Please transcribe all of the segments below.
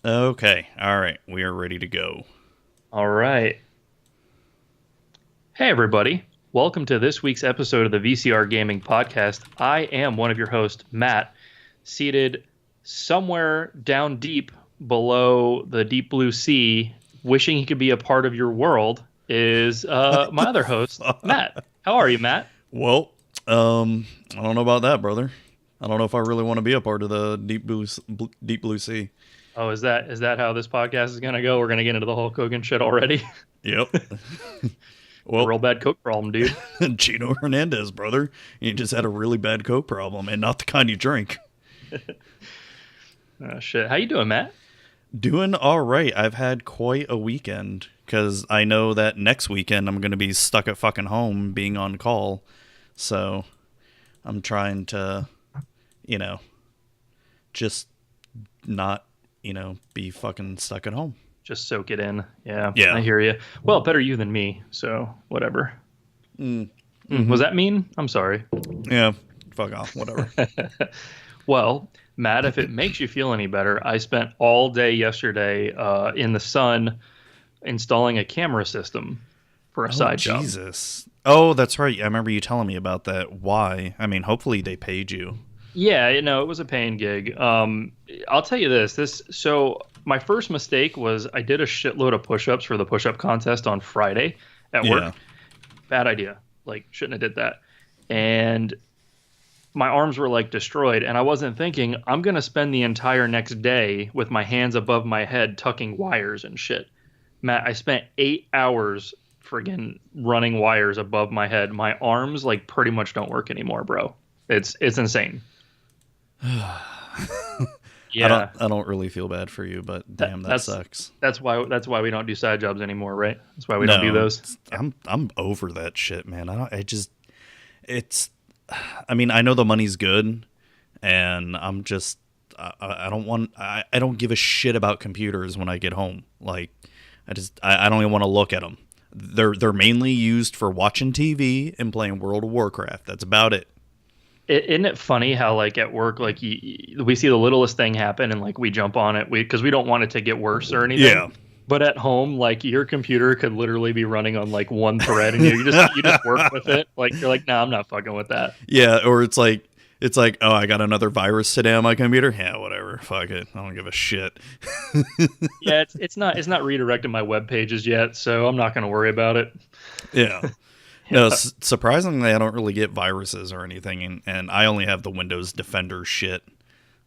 Okay, all right, we are ready to go. All right. Hey, everybody. Welcome to this week's episode of the VCR Gaming Podcast. I am one of your hosts, Matt, seated somewhere down deep below the deep blue sea, wishing he could be a part of your world, is my other host, Matt. How are you, Matt? Well, I don't know about that, brother. I don't know if I really want to be a part of the deep blue sea. Oh, is that how this podcast is going to go? We're going to get into the Hulk Hogan shit already? Yep. Well, a real bad Coke problem, dude. Gino Hernandez, brother. You just had a really bad Coke problem, and not the kind you drink. Oh, shit. How you doing, Matt? Doing all right. I've had quite a weekend, because I know that next weekend I'm going to be stuck at fucking home being on call. So I'm trying to, just not, be fucking stuck at home. Just soak it in. Yeah, Yeah. I hear you. Well, better you than me, so whatever. Mm-hmm. Was that mean? I'm sorry. Yeah, fuck off, whatever. Well, Matt, if it makes you feel any better, I spent all day yesterday in the sun installing a camera system for a side job. Jesus. Oh, that's right. I remember you telling me about that. Why? I mean, hopefully they paid you. Yeah, it was a paying gig. I'll tell you this. So my first mistake was I did a shitload of push-ups for the push-up contest on Friday at work. Yeah. Bad idea. Like, shouldn't have did that. And my arms were like destroyed, and I wasn't thinking I'm gonna spend the entire next day with my hands above my head tucking wires and shit. Matt, I spent 8 hours friggin' running wires above my head. My arms like pretty much don't work anymore, bro. It's insane. Yeah, I don't really feel bad for you, but damn, that sucks. That's why we don't do side jobs anymore, right? That's why we don't do those. I'm over that shit, man. I mean, I know the money's good, and I don't give a shit about computers when I get home. Like, I don't even want to look at them. They're mainly used for watching TV and playing World of Warcraft. That's about it. Isn't it funny how, like, at work, like, we see the littlest thing happen and, like, we jump on it because we don't want it to get worse or anything. Yeah. But at home, like, your computer could literally be running on, like, one thread, and you just work with it. Like, you're like, nah, I'm not fucking with that. Yeah, or it's like, oh, I got another virus today on my computer. Yeah, whatever. Fuck it. I don't give a shit. Yeah, it's not redirecting my web pages yet, so I'm not going to worry about it. Yeah. No, surprisingly, I don't really get viruses or anything, and I only have the Windows Defender shit.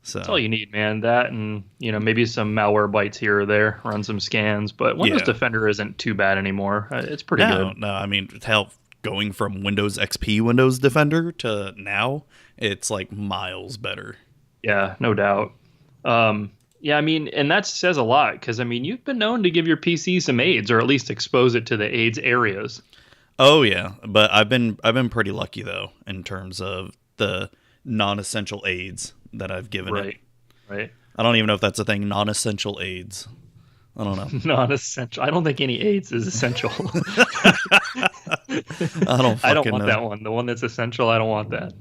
So that's all you need, man. That and maybe some malware bites here or there, run some scans. But Windows Defender isn't too bad anymore. It's pretty good. No, I mean, hell, going from Windows XP Windows Defender to now, it's like miles better. Yeah, no doubt. Yeah, I mean, and that says a lot because I mean, you've been known to give your PC some AIDS or at least expose it to the AIDS areas. Oh yeah, but I've been pretty lucky though in terms of the non-essential aids that I've given it. Right. I don't even know if that's a thing. Non-essential aids. I don't know. Non-essential. I don't think any aids is essential. I don't want know. that one. The one that's essential, I don't want that.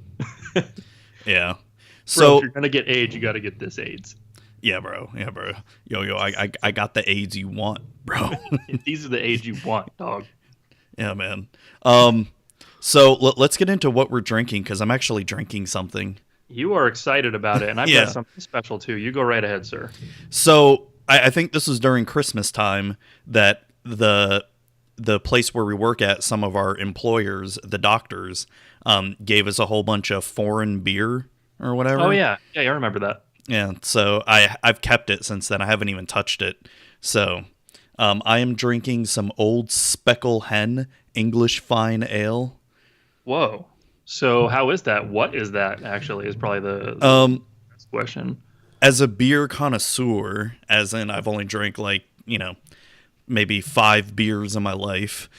Yeah. So bro, if you're gonna get AIDS, you got to get this AIDS. Yeah, bro. Yo, I got the aids you want, bro. These are the aids you want, dog. Yeah, man. So let's get into what we're drinking because I'm actually drinking something. You are excited about it, and I've got something special too. You go right ahead, sir. So I think this was during Christmas time that the place where we work at, some of our employers, the doctors, gave us a whole bunch of foreign beer or whatever. Oh yeah, I remember that. Yeah, so I've kept it since then. I haven't even touched it. So I am drinking some Old Speckle Hen English Fine Ale. Whoa. So how is that? What is that actually is probably the question. As a beer connoisseur, as in I've only drank like, maybe 5 beers in my life.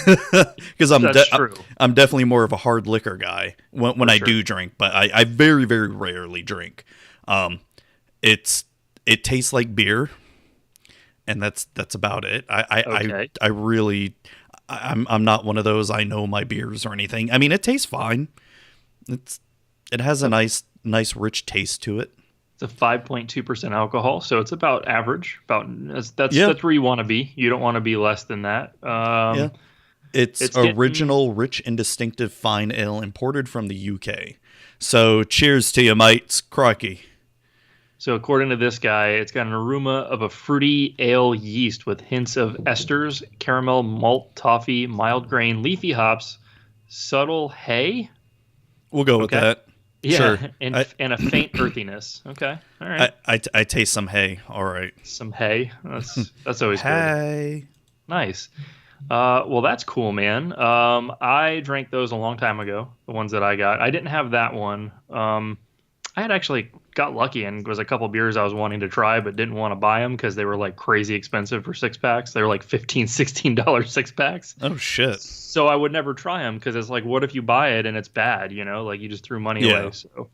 Because I'm definitely more of a hard liquor guy when I do drink, but I very, very rarely drink. It tastes like beer. And that's about it. I'm not one of those I know my beers or anything. I mean, it tastes fine. It has a nice rich taste to it. It's a 5.2% alcohol, so it's about average. That's where you want to be. You don't want to be less than that. It's original, rich and distinctive fine ale imported from the UK. So cheers to you, mates. Crikey. So according to this guy, it's got an aroma of a fruity ale yeast with hints of esters, caramel, malt, toffee, mild grain, leafy hops, subtle hay. We'll go with that. Yeah, sure. and a faint earthiness. Okay, all right. I taste some hay. All right. Some hay. That's always hay. Good. Nice. Well, that's cool, man. I drank those a long time ago. The ones that I got. I didn't have that one. I had actually got lucky and was a couple beers I was wanting to try, but didn't want to buy them because they were like crazy expensive for 6-packs. They were like $15, $16 6-packs. Oh shit. So I would never try them because it's like, what if you buy it and it's bad? You know, like you just threw money away. So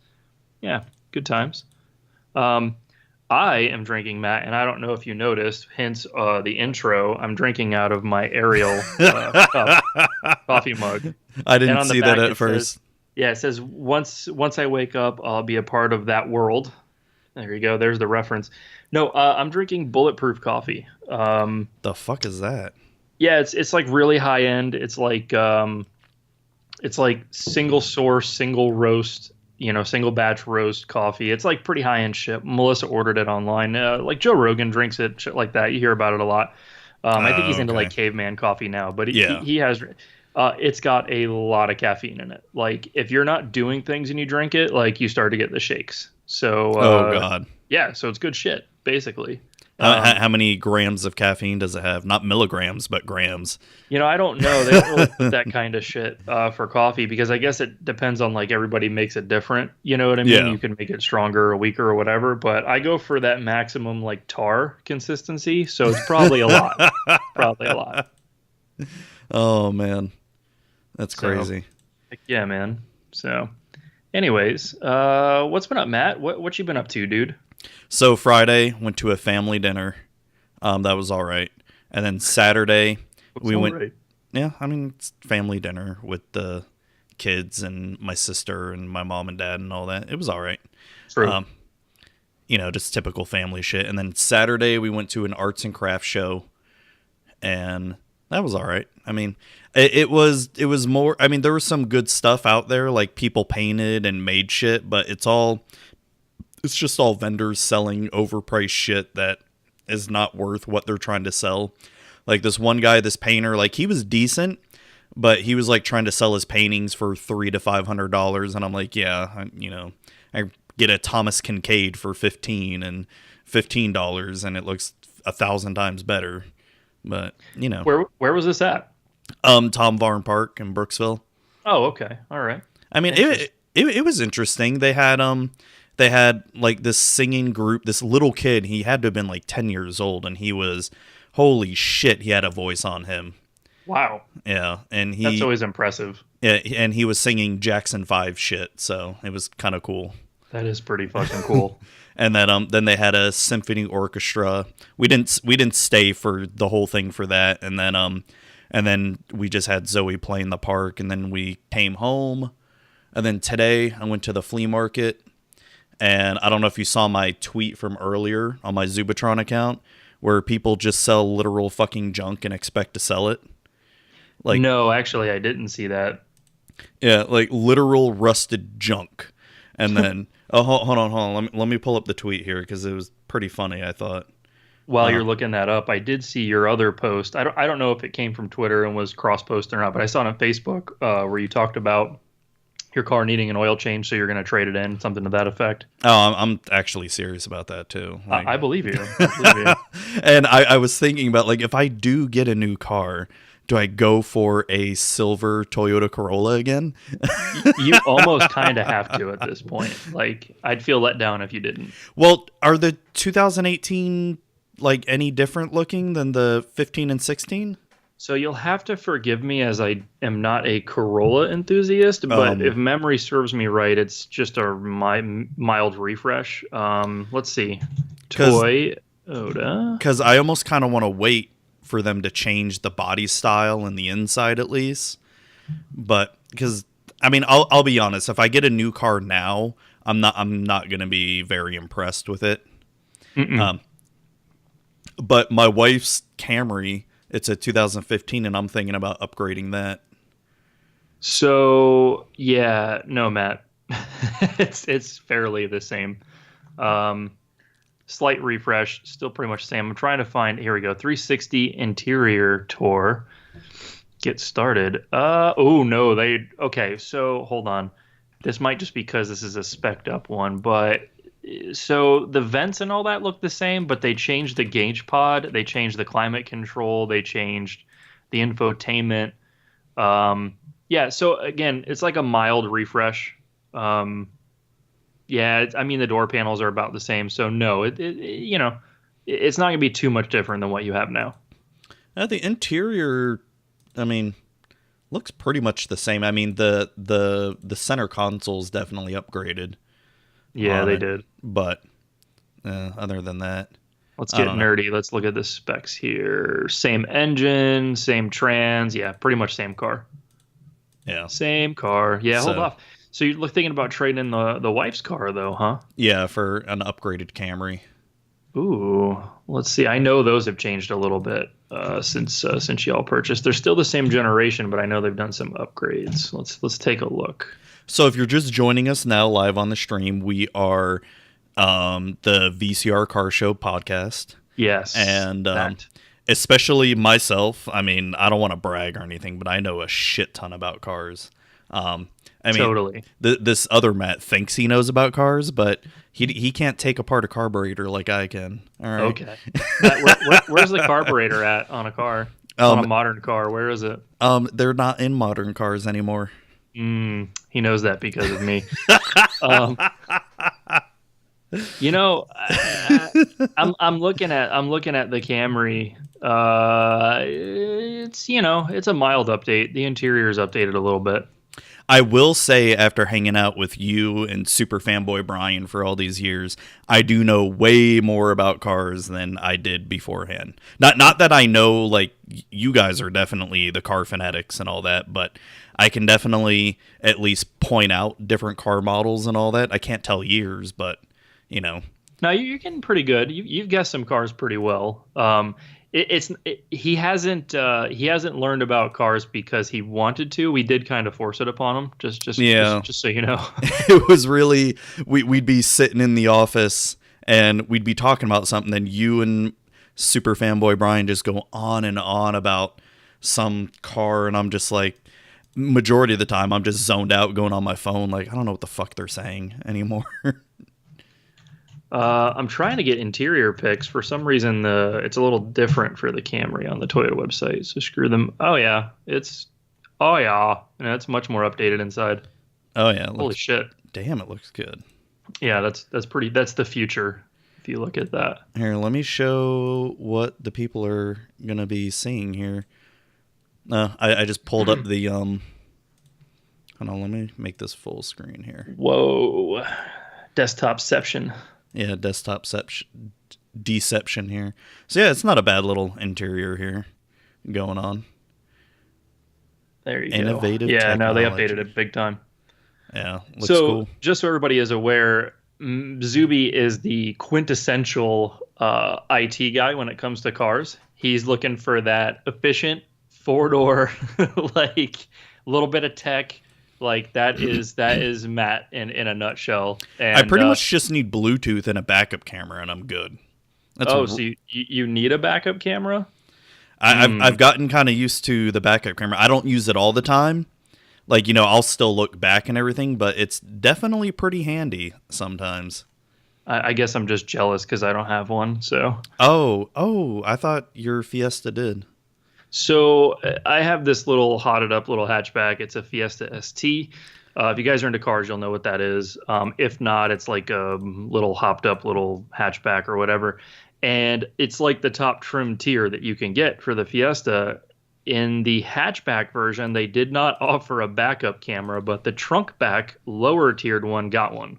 yeah, good times. I am drinking, Matt, and I don't know if you noticed, hence the intro, I'm drinking out of my Ariel coffee mug. I didn't see that at first. It says, once I wake up, I'll be a part of that world. There you go. There's the reference. No, I'm drinking Bulletproof coffee. The fuck is that? Yeah, it's like really high end. It's like single source, single roast, single batch roast coffee. It's like pretty high end shit. Melissa ordered it online. Like Joe Rogan drinks it, shit like that. You hear about it a lot. I think he's into like caveman coffee now, but he has. It's got a lot of caffeine in it. Like if you're not doing things and you drink it, like you start to get the shakes. So oh god, yeah. So it's good shit, basically. How many grams of caffeine does it have? Not milligrams, but grams. I don't know. They don't really put that kind of shit for coffee because I guess it depends on like everybody makes it different. You know what I mean? Yeah. You can make it stronger or weaker or whatever. But I go for that maximum like tar consistency. So it's probably a lot. Probably a lot. Oh man. That's crazy. Yeah, man. So, anyways, what's been up, Matt? What you been up to, dude? So Friday went to a family dinner. That was all right. And then Saturday we went. Right? Yeah, I mean it's family dinner with the kids and my sister and my mom and dad and all that. It was all right. True. Just typical family shit. And then Saturday we went to an arts and crafts show, and that was all right. I mean, it was more. I mean, there was some good stuff out there, like people painted and made shit, but it's just all vendors selling overpriced shit that is not worth what they're trying to sell. Like this one guy, this painter, like he was decent, but he was like trying to sell his paintings for $300 to $500, and I'm like, yeah, I get a Thomas Kincaid for $15 and $15, and it looks 1,000 times better. But where was this at? Tom Varn Park in Brooksville. Oh, okay, all right. I mean, it was interesting. They had like this singing group. This little kid, he had to have been like 10 years old, and he was, holy shit, he had a voice on him. Wow. Yeah, and that's always impressive. Yeah, and he was singing Jackson 5 shit, so it was kind of cool. That is pretty fucking cool. And then they had a symphony orchestra. We didn't stay for the whole thing for that. And then we just had Zoe play in the park, and then we came home. And then today I went to the flea market, and I don't know if you saw my tweet from earlier on my Zubatron account where people just sell literal fucking junk and expect to sell it. Like, no, actually I didn't see that. Yeah, like literal rusted junk. And then hold on. Let me pull up the tweet here because it was pretty funny, I thought. While you're looking that up, I did see your other post. I don't know if it came from Twitter and was cross-posted or not, but I saw it on Facebook where you talked about your car needing an oil change, so you're going to trade it in, something to that effect. Oh, I'm actually serious about that too. Like, I believe you. I believe you. And I was thinking about, like, if I do get a new car, do I go for a silver Toyota Corolla again? You almost kind of have to at this point. Like, I'd feel let down if you didn't. Well, are the 2018 like any different looking than the 15 and 16? So you'll have to forgive me as I am not a Corolla enthusiast, but if memory serves me right, it's just a mild refresh. Let's see. Toyota. Because I almost kind of want to wait for them to change the body style and the inside at least. But because, I mean, I'll be honest, if I get a new car now, I'm not going to be very impressed with it. But my wife's Camry, it's a 2015, and I'm thinking about upgrading that. So yeah, no, Matt, it's fairly the same. Slight refresh, still pretty much the same. I'm trying to find, here we go, 360 interior tour. Get started. Oh no, okay, so hold on. This might just be because this is a spec'd up one, but so the vents and all that look the same, but they changed the gauge pod, they changed the climate control, they changed the infotainment. Yeah, so again, it's like a mild refresh. Yeah, I mean, the door panels are about the same, so no, it's not going to be too much different than what you have now. The interior, I mean, looks pretty much the same. I mean, the center console's definitely upgraded. Yeah, they did. But other than that, let's get nerdy. Let's look at the specs here. Same engine, same trans. Yeah, pretty much same car. Yeah, same car. Yeah, hold off. So you're thinking about trading in the wife's car, though, huh? Yeah, for an upgraded Camry. Ooh, let's see. I know those have changed a little bit since y'all purchased. They're still the same generation, but I know they've done some upgrades. Let's take a look. So if you're just joining us now live on the stream, we are the VCR Car Show podcast. Yes, and especially myself. I mean, I don't want to brag or anything, but I know a shit ton about cars. I mean, totally. This other Matt thinks he knows about cars, but he can't take apart a carburetor like I can. All right. Okay. Matt, where's the carburetor at on a car? On a modern car, where is it? They're not in modern cars anymore. He knows that because of me. I'm looking at the Camry. It's a mild update. The interior is updated a little bit. I will say, after hanging out with you and Super Fanboy Brian for all these years, I do know way more about cars than I did beforehand. Not that I know, like, you guys are definitely the car fanatics and all that, but I can definitely at least point out different car models and all that. I can't tell years, but, No, you're getting pretty good. You've guessed some cars pretty well. He hasn't learned about cars because he wanted to. We did kind of force it upon him, just so you know. It was really, we'd be sitting in the office and we'd be talking about something, then you and Super Fanboy Brian just go on and on about some car, and I'm just like, majority of the time I'm just zoned out going on my phone, like I don't know what the fuck they're saying anymore. I'm trying to get interior pics. For some reason, it's a little different for the Camry on the Toyota website. So screw them. And it's much more updated inside. Oh yeah, holy shit! Damn, it looks good. Yeah, that's pretty. That's the future. If you look at that. Here, let me show what the people are gonna be seeing here. I just pulled up the Hold on, let me make this full screen here. Whoa, desktopception. Yeah, deception here. So yeah, it's not a bad little interior here going on. There you Innovative go. Yeah, technology. no, they updated it big time. Yeah, looks cool. Just so everybody is aware, Zuby is the quintessential IT guy when it comes to cars. He's looking for that efficient four-door, like a little bit of tech. Like that is Matt in a nutshell. And I pretty much just need Bluetooth and a backup camera, and I'm good. So you need a backup camera? I've gotten kind of used to the backup camera. I don't use it all the time. Like, I'll still look back and everything, but it's definitely pretty handy sometimes. I guess I'm just jealous because I don't have one. So. Oh! I thought your Fiesta did. So I have this little hotted up little hatchback. It's a Fiesta ST. If you guys are into cars, you'll know what that is. If not, it's like a little hopped up little hatchback or whatever. And it's like the top trim tier that you can get for the Fiesta. In the hatchback version, they did not offer a backup camera, but the trunk back lower tiered one got one.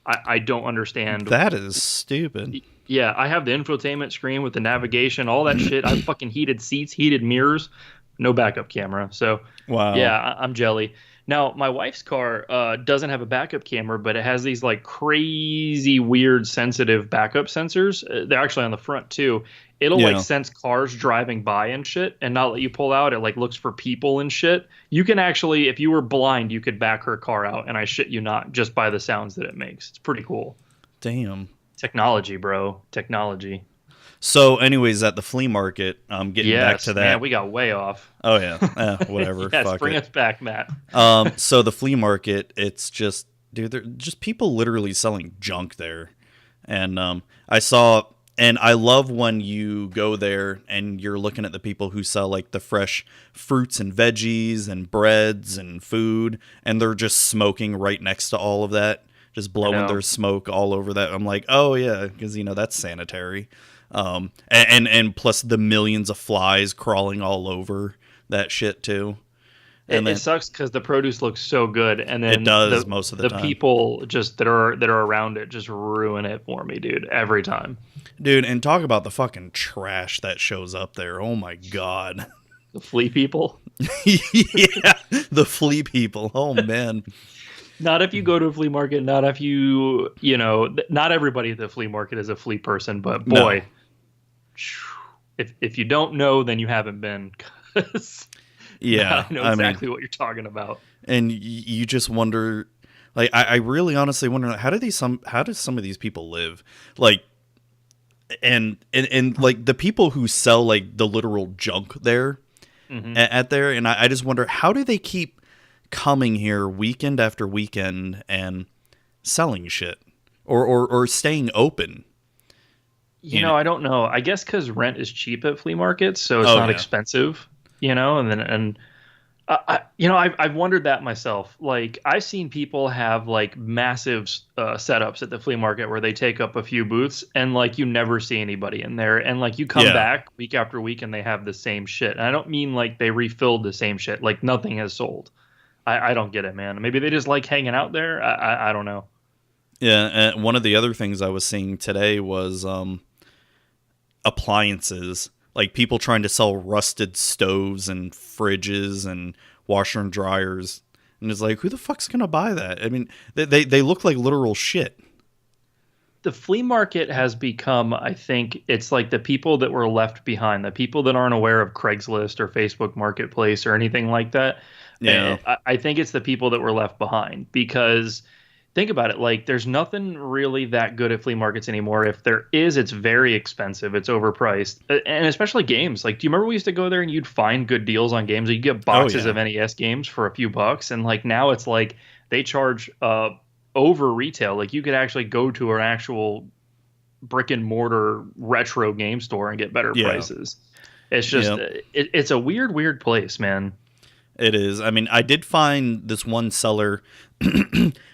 I don't understand. That is stupid. Yeah, I have the infotainment screen with the navigation, all that shit. I have fucking heated seats, heated mirrors, no backup camera. So, wow. Yeah, I'm jelly. Now, my wife's car doesn't have a backup camera, but it has these like crazy, weird, sensitive backup sensors. They're actually on the front too. It'll like sense cars driving by and shit, and not let you pull out. It like looks for people and shit. You can actually, if you were blind, you could back her car out, and I shit you not, just by the sounds that it makes. It's pretty cool. Damn. Technology, bro. Technology. So, anyways, at the flea market, getting back to that. Man, we got way off. Oh yeah, whatever. Yes, Fuck bring it. us back, Matt. So the flea market, it's just, dude, they're just people literally selling junk there, and I saw, and I love when you go there and you're looking at the people who sell like the fresh fruits and veggies and breads and food, and they're just smoking right next to all of that, just blowing their smoke all over that. I'm like, oh yeah, because that's sanitary. And plus the millions of flies crawling all over that shit too. And it sucks because the produce looks so good, and then it does most of the time. The people just that are around it just ruin it for me, dude. Every time, dude. And talk about the fucking trash that shows up there. Oh my god, the flea people. Yeah, the flea people. Oh man. Not if you go to a flea market. Not if not everybody at the flea market is a flea person, but boy. No. If you don't know, then you haven't been. Yeah, I know exactly what you're talking about. And you just wonder, like, I really honestly wonder, how do some of these people live? Like, and like the people who sell like the literal junk there at there, and I just wonder, how do they keep coming here weekend after weekend and selling shit or staying open? I don't know. I guess because rent is cheap at flea markets, so it's not expensive. I've wondered that myself. Like, I've seen people have like massive setups at the flea market where they take up a few booths, and like you never see anybody in there, and like you come back week after week and they have the same shit. And I don't mean like they refilled the same shit. Like nothing has sold. I don't get it, man. Maybe they just like hanging out there. I don't know. Yeah, and one of the other things I was seeing today was appliances, like people trying to sell rusted stoves and fridges and washer and dryers, and it's like, who the fuck's gonna buy that? I mean, they look like literal shit. The flea market has become, I think, it's like the people that were left behind, the people that aren't aware of Craigslist or Facebook Marketplace or anything like that. Yeah, I think it's the people that were left behind, because think about it, like there's nothing really that good at flea markets anymore. If there is, it's very expensive. It's overpriced. And especially games. Like, do you remember we used to go there and you'd find good deals on games? You'd get boxes of NES games for a few bucks. And like now it's like they charge over retail. Like you could actually go to an actual brick and mortar retro game store and get better prices. It's just, it's a weird place, man. It is. I mean, I did find this one seller.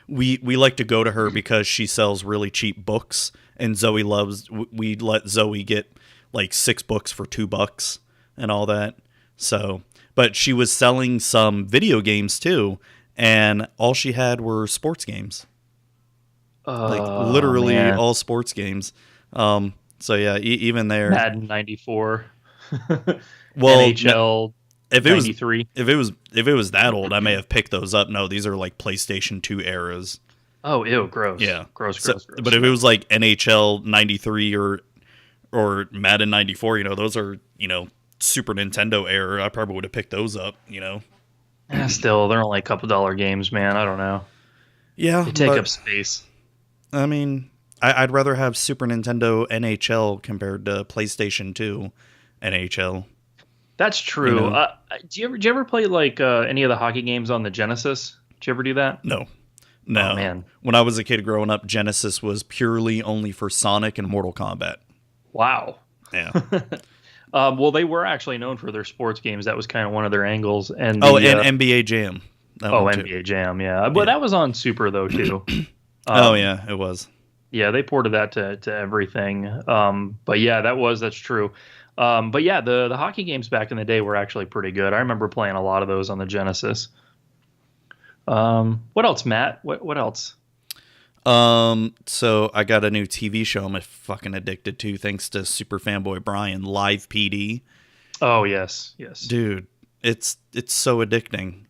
We like to go to her because she sells really cheap books, and we let Zoe get like 6 books for $2 and all that. So, but she was selling some video games too, and all she had were sports games. Like literally all sports games. So yeah, even there. Madden 94. Well, NHL. If it 93. was that old, I may have picked those up. No, these are like PlayStation 2 eras. Oh, ew, gross. Yeah, gross. But if it was like NHL 93 or Madden 94, those are Super Nintendo era. I probably would have picked those up. Still, they're only a couple $1 games, man. I don't know. Yeah, they take up space. I mean, I'd rather have Super Nintendo NHL compared to PlayStation 2 NHL. That's true. Do you ever play like any of the hockey games on the Genesis? Did you ever do that? No. Oh, man. When I was a kid growing up, Genesis was purely only for Sonic and Mortal Kombat. Wow. Yeah. Well, they were actually known for their sports games. That was kind of one of their angles. And and NBA Jam. NBA Jam, yeah. But that was on Super though too. Yeah, it was. Yeah, they ported that to everything. But yeah, that's true. But yeah, the hockey games back in the day were actually pretty good. I remember playing a lot of those on the Genesis. What else, Matt? What else? So I got a new TV show I'm fucking addicted to, thanks to super fanboy Brian, Live PD. Oh yes. Dude, it's so addicting.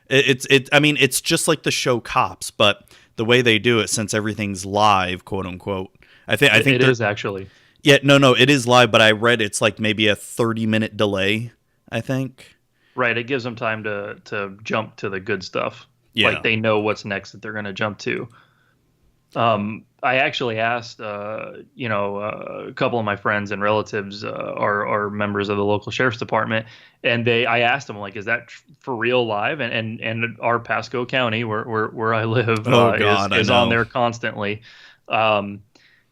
I mean, it's just like the show Cops, but the way they do it, since everything's live, quote unquote. I think it is actually. Yeah, no, it is live, but I read it's like maybe a 30-minute delay, I think. Right, it gives them time to jump to the good stuff. Yeah. Like they know what's next that they're going to jump to. I actually asked, a couple of my friends and relatives are members of the local sheriff's department, and I asked them, like, is that for real live? And our Pasco County, where I live, is on there constantly.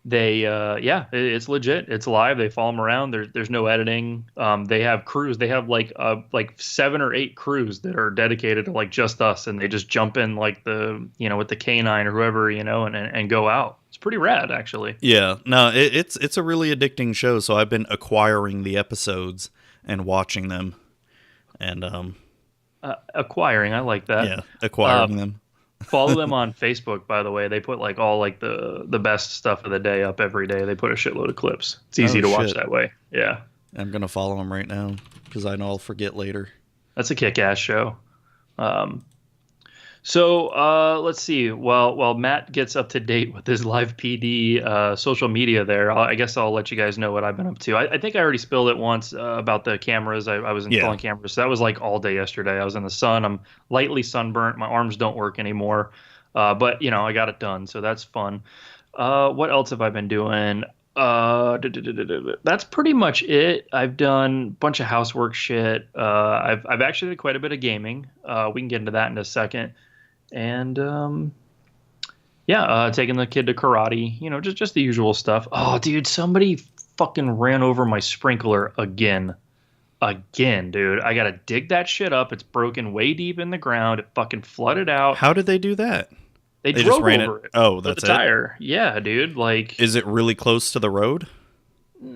It's legit. It's live. They follow them around. There's no editing. They have crews. They have like 7 or 8 crews that are dedicated to like just us, and they just jump in like with the canine or whoever, and go out. It's pretty rad, actually. Yeah. No, it's a really addicting show. So I've been acquiring the episodes and watching them, and acquiring. I like that. Yeah, acquiring them. Follow them on Facebook, by the way. They put like all like the best stuff of the day up every day. They put a shitload of clips. It's easy to watch that way. Yeah. I'm going to follow them right now because I know I'll forget later. That's a kick-ass show. So let's see. While Matt gets up to date with his live PD social media there, I guess I'll let you guys know what I've been up to. I think I already spilled it once about the cameras. I was installing cameras. So that was like all day yesterday. I was in the sun. I'm lightly sunburnt. My arms don't work anymore. But, I got it done. So that's fun. What else have I been doing? That's pretty much it. I've done a bunch of housework shit. I've actually did quite a bit of gaming. We can get into that in a second. And taking the kid to karate, just the usual stuff. Oh, dude, somebody fucking ran over my sprinkler again, dude. I gotta dig that shit up. It's broken way deep in the ground. It fucking flooded out. How did they do that? They drove just ran over it. Oh, that's the tire. Yeah, dude. Like, is it really close to the road?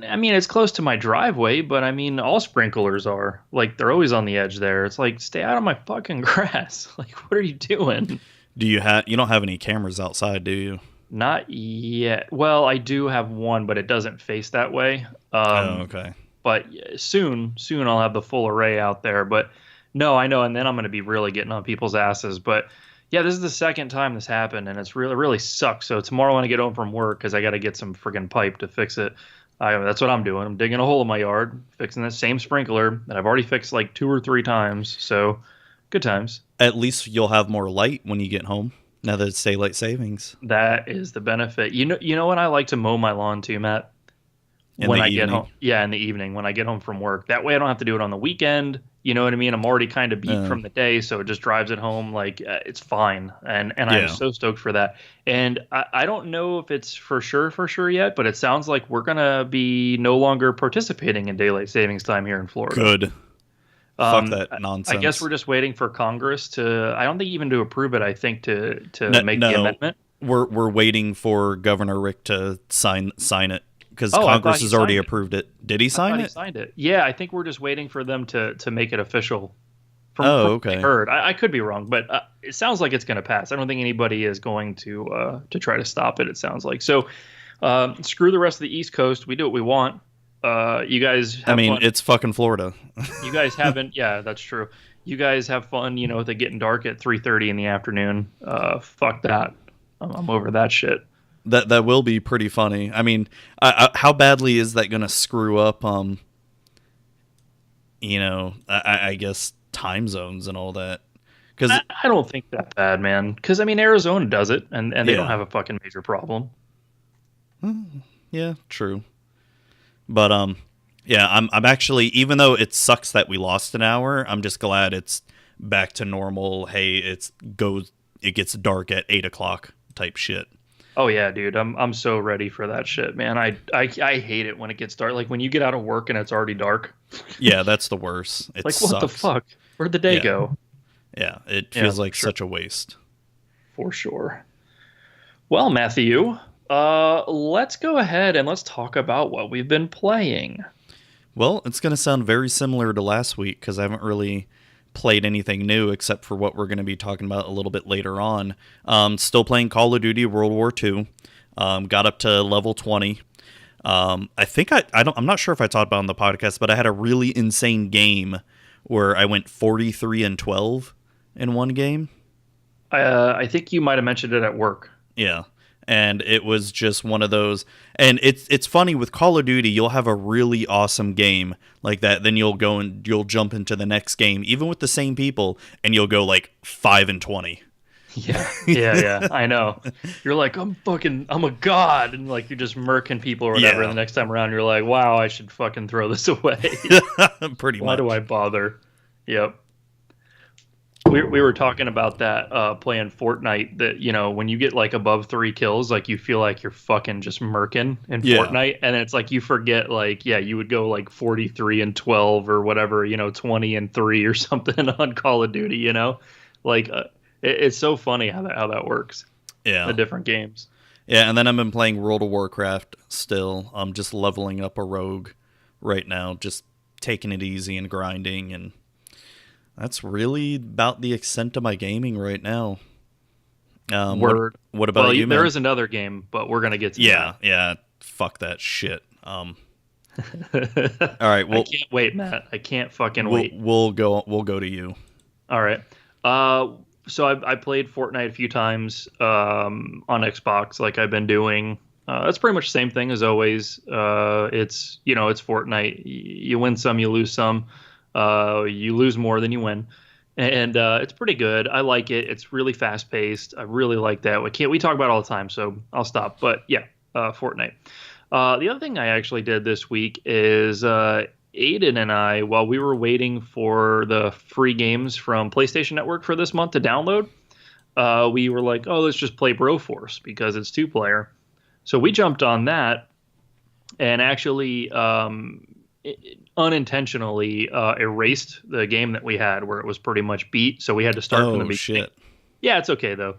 I mean, it's close to my driveway, but I mean, all sprinklers are. Like, they're always on the edge there. It's like, stay out of my fucking grass. Like, what are you doing? You don't have any cameras outside, do you? Not yet. Well, I do have one, but it doesn't face that way. Okay. But soon I'll have the full array out there. But no, I know, and then I'm going to be really getting on people's asses. But yeah, this is the second time this happened, and it's really sucks. So tomorrow when I get home from work, because I got to get some friggin' pipe to fix it, that's what I'm doing. I'm digging a hole in my yard, fixing that same sprinkler that I've already fixed like 2 or 3 times. So, good times. At least you'll have more light when you get home, now that it's daylight savings. That is the benefit. You know when I like to mow my lawn too, Matt? When I get home. Yeah, in the evening when I get home from work. That way I don't have to do it on the weekend. You know what I mean? I'm already kind of beat from the day, so it just drives it home. Like, it's fine. And I'm so stoked for that. And I don't know if it's for sure yet, but it sounds like we're going to be no longer participating in daylight savings time here in Florida. Good. Fuck that nonsense. I guess we're just waiting for Congress I don't think even to approve it, I think to make the amendment. We're waiting for Governor Rick to sign it. Because Congress has already approved it. Did he sign it? He signed it. Yeah, I think we're just waiting for them to make it official. Okay. What I heard. I could be wrong, but it sounds like it's going to pass. I don't think anybody is going to try to stop it, it sounds like. So screw the rest of the East Coast. We do what we want. You guys have fun. It's fucking Florida. You guys haven't. Yeah, that's true. You guys have fun, with it getting dark at 3:30 in the afternoon. Fuck that. I'm over that shit. That will be pretty funny. I mean, how badly is that going to screw up, I guess, time zones and all that? Because I don't think that bad, man. Because, I mean, Arizona does it, and they don't have a fucking major problem. Yeah, true. But, I'm actually, even though it sucks that we lost an hour, I'm just glad it's back to normal. Hey, it gets dark at 8 o'clock type shit. Oh yeah, dude, I'm so ready for that shit, man. I hate it when it gets dark. Like when you get out of work and it's already dark. Yeah, that's the worst. It sucks. What the fuck? Where'd the day go? Yeah, it feels like such a waste. For sure. Well, Matthew, let's go ahead and let's talk about what we've been playing. Well, it's going to sound very similar to last week because I haven't really played anything new except for what we're going to be talking about a little bit later on. Still playing Call of Duty World War II. Got up to level 20. I think I'm not sure if I talked about it on the podcast, but I had a really insane game where I went 43-12 in one game. I think you might have mentioned it at work. Yeah. And it was just one of those. And it's funny with Call of Duty, you'll have a really awesome game like that. Then you'll go and you'll jump into the next game, even with the same people, and you'll go like 5-20. Yeah. I know. You're like, I'm a god, and like you're just murking people or whatever. And the next time around, you're like, wow, I should fucking throw this away. Pretty much. Why do I bother? Yep. We were talking about that playing Fortnite, that, you know, when you get like above 3 kills, like you feel like you're fucking just murking in Fortnite, and it's like you forget, like, you would go like 43-12 or whatever, you know, 20-3 or something on Call of Duty, you know, like it's so funny how that works. Yeah, the different games. Yeah, and then I've been playing World of Warcraft still. I'm just leveling up a rogue right now, just taking it easy and grinding, and that's really about the extent of my gaming right now. Word. What about you, man? There is another game, but we're gonna get to that. Yeah. Fuck that shit. All right. Well, I can't wait, Matt. I can't fucking wait. We'll go to you. All right. So I played Fortnite a few times on Xbox, like I've been doing. That's pretty much the same thing as always. It's Fortnite. You win some, you lose some. You lose more than you win, and it's pretty good. I like it. It's really fast paced. I really like that. We talk about it all the time, so I'll stop. But yeah, Fortnite. The other thing I actually did this week is Aiden and I, while we were waiting for the free games from PlayStation Network for this month to download, we were like, oh, let's just play Broforce because it's 2-player. So we jumped on that and actually unintentionally erased the game that we had where it was pretty much beat. So we had to start from the beginning. Shit. Yeah, it's okay though.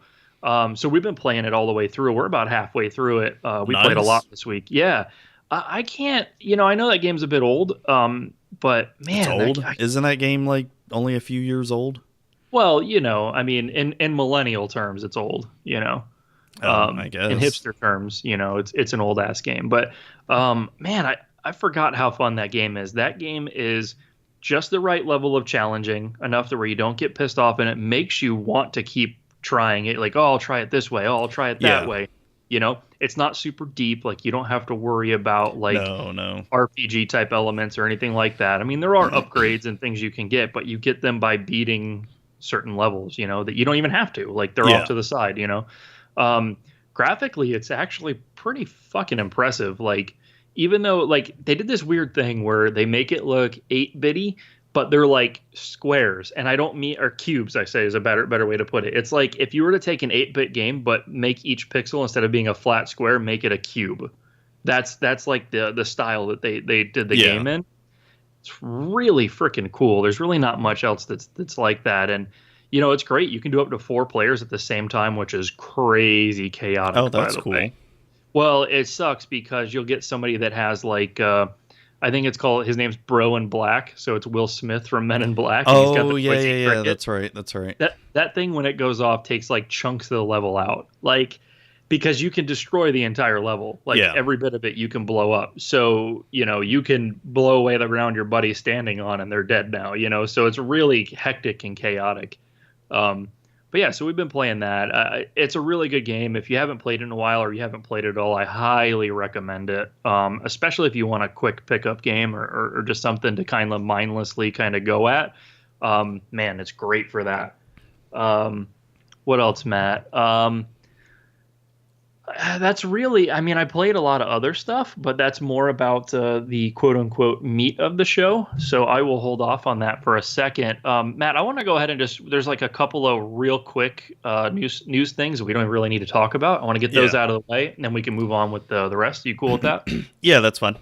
So we've been playing it all the way through. We're about halfway through it. We Nice. played a lot this week. Yeah. I can't, I know that game's a bit old, but man, it's old. Isn't that game like only a few years old? Well, I mean, in millennial terms, it's old, I guess. In hipster terms, it's an old ass game, but, man, I forgot how fun that game is. That game is just the right level of challenging, enough to where you don't get pissed off, and it makes you want to keep trying it. Like, oh, I'll try it this way. Oh, I'll try it that way. It's not super deep. Like, you don't have to worry about like no RPG type elements or anything like that. I mean, there are upgrades and things you can get, but you get them by beating certain levels, that you don't even have to. Like, they're off to the side, Graphically, it's actually pretty fucking impressive. Like, even though, like, they did this weird thing where they make it look 8-bitty, but they're like squares, and I don't mean, or cubes, I say is a better way to put it. It's like if you were to take an 8-bit game, but make each pixel, instead of being a flat square, make it a cube. That's like the style that they did the game in. It's really freaking cool. There's really not much else that's like that, and it's great. You can do up to 4 players at the same time, which is crazy chaotic. Oh, that's cool. Way. Well, it sucks because you'll get somebody that has like I think his name's Bro in Black, so it's Will Smith from Men in Black. And he's got the yeah. That's right. That thing, when it goes off, takes like chunks of the level out, like, because you can destroy the entire level, like every bit of it you can blow up. So you can blow away the ground your buddy's standing on, and they're dead now. So it's really hectic and chaotic. But yeah, so we've been playing that. It's a really good game. If you haven't played it in a while, or you haven't played it at all, I highly recommend it. Especially if you want a quick pickup game or just something to kind of mindlessly kind of go at. Man, it's great for that. What else, Matt? That's really, I mean, I played a lot of other stuff, but that's more about the quote unquote meat of the show. So I will hold off on that for a second. Matt, I want to go ahead and there's like a couple of real quick news things that we don't really need to talk about. I want to get those out of the way, and then we can move on with the rest. Are you cool with that? Yeah, that's fine.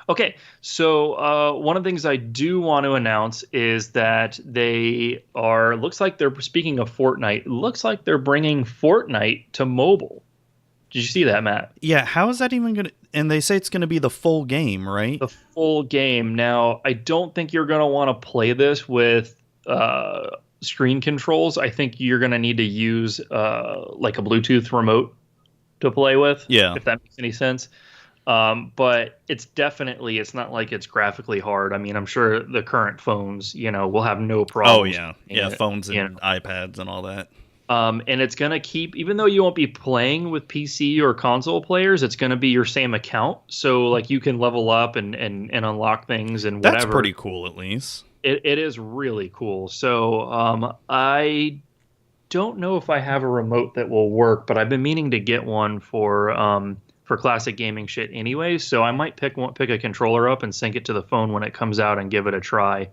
Okay, so one of the things I do want to announce is that looks like they're, speaking of Fortnite, looks like they're bringing Fortnite to mobile. Did you see that, Matt? Yeah, how is that even going to... And they say it's going to be the full game, right? The full game. Now, I don't think you're going to want to play this with screen controls. I think you're going to need to use like a Bluetooth remote to play with, if that makes any sense. But it's not like it's graphically hard. I mean, I'm sure the current phones, will have no problems. Oh yeah, phones and iPads and all that. And it's going to keep, even though you won't be playing with PC or console players, it's going to be your same account. So like you can level up and unlock things and whatever. That's pretty cool, at least. It is really cool. So I don't know if I have a remote that will work, but I've been meaning to get one for classic gaming shit anyway. So I might pick a controller up and sync it to the phone when it comes out and give it a try.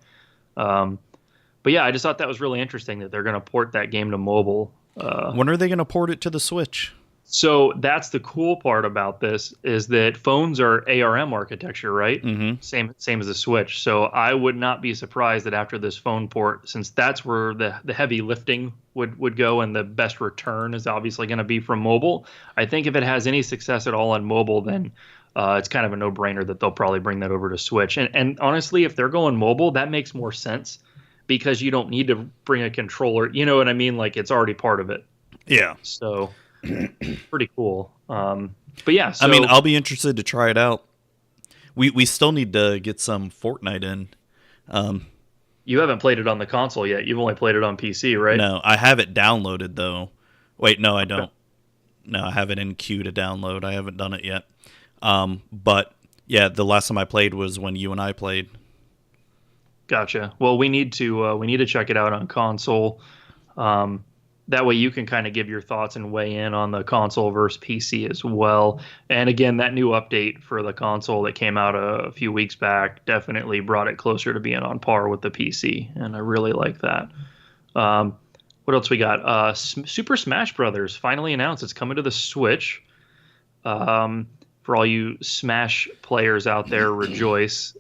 But yeah, I just thought that was really interesting that they're going to port that game to mobile. When are they going to port it to the Switch? So that's the cool part about this is that phones are ARM architecture, right? Mm-hmm. Same as the Switch. So I would not be surprised that after this phone port, since that's where the heavy lifting would go and the best return is obviously going to be from mobile. I think if it has any success at all on mobile, then it's kind of a no-brainer that they'll probably bring that over to Switch. And honestly, if they're going mobile, that makes more sense. Because you don't need to bring a controller, you know what I mean? Like it's already part of it. Yeah. So pretty cool. But yeah, so, I mean, I'll be interested to try it out. We still need to get some Fortnite in. You haven't played it on the console yet. You've only played it on PC, right? No, I have it downloaded though. Wait, no, I don't. No, I have it in queue to download. I haven't done it yet. But yeah, the last time I played was when you and I played. Gotcha. Well, we need to check it out on console. That way you can kind of give your thoughts and weigh in on the console versus PC as well. And again, that new update for the console that came out a few weeks back definitely brought it closer to being on par with the PC, and I really like that. What else we got? Super Smash Brothers finally announced it's coming to the Switch. For all you Smash players out there, rejoice.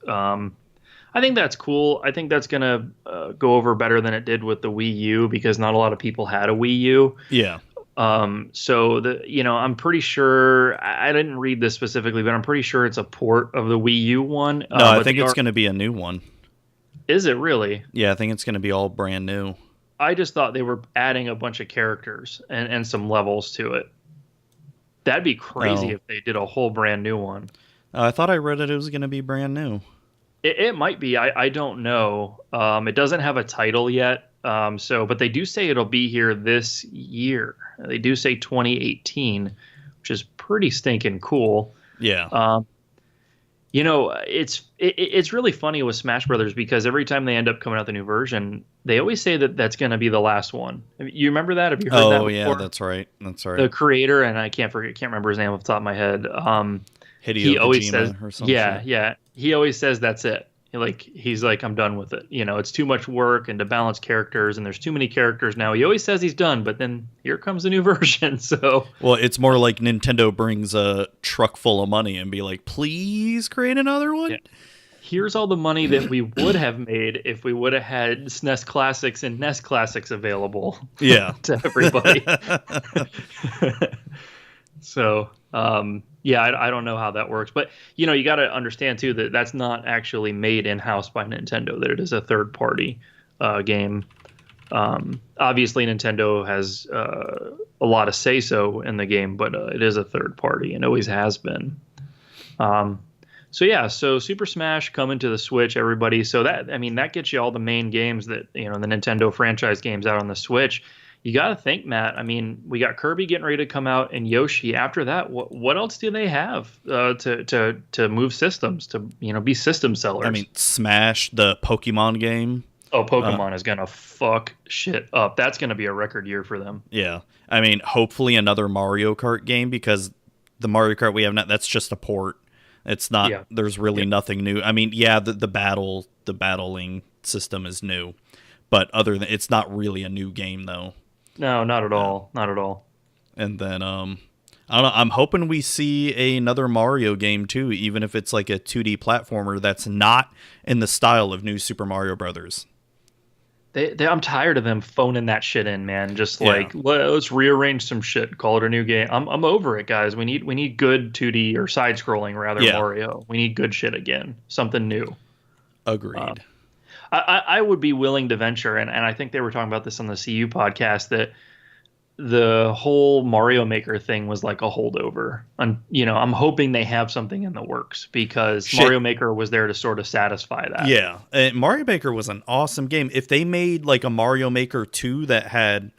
I think that's cool. I think that's going to go over better than it did with the Wii U because not a lot of people had a Wii U. Yeah. So I'm pretty sure I didn't read this specifically, but I'm pretty sure it's a port of the Wii U one. No, I think it's going to be a new one. Is it really? Yeah, I think it's going to be all brand new. I just thought they were adding a bunch of characters and some levels to it. That'd be crazy if they did a whole brand new one. I thought I read it was going to be brand new. It might be. I don't know. It doesn't have a title yet. But they do say it'll be here this year. They do say 2018, which is pretty stinking cool. Yeah. It's really funny with Smash Brothers because every time they end up coming out the new version, they always say that that's going to be the last one. You remember that? Have you heard that before? Oh yeah, that's right. The creator, and I can't remember his name off the top of my head. Hideo Kojima or something. Yeah. He always says that's it. He's like, I'm done with it. It's too much work and to balance characters, and there's too many characters now. He always says he's done, but then here comes the new version. So, well, it's more like Nintendo brings a truck full of money and be like, please create another one. Yeah. Here's all the money that we would have made if we would have had SNES Classics and NES Classics available. Yeah, to everybody. So, I don't know how that works, but you got to understand too that that's not actually made in-house by Nintendo, that it is a third-party game. Obviously Nintendo has a lot of say-so in the game, but it is a third party and always has been. So Super Smash coming to the Switch, everybody. So that gets you all the main games that, the Nintendo franchise games out on the Switch. You got to think, Matt. I mean, we got Kirby getting ready to come out and Yoshi. After that, what else do they have to move systems, to be system sellers? I mean, Smash, the Pokemon game. Oh, Pokemon is going to fuck shit up. That's going to be a record year for them. Yeah. I mean, hopefully another Mario Kart game, because the Mario Kart we have now, that's just a port. It's not, there's really nothing new. I mean, the battling system is new, but it's not really a new game though. No, not at all. Not at all. And then, I don't know, I'm hoping we see another Mario game too, even if it's like a 2D platformer that's not in the style of New Super Mario Brothers. I'm tired of them phoning that shit in, man. Just let's rearrange some shit, call it a new game. I'm over it, guys. We need good 2D or side-scrolling rather Mario. We need good shit again, something new. Agreed. I would be willing to venture, and I think they were talking about this on the CU podcast, that the whole Mario Maker thing was like a holdover. I'm hoping they have something in the works because Mario Maker was there to sort of satisfy that. Yeah, Mario Maker was an awesome game. If they made like a Mario Maker 2 that had,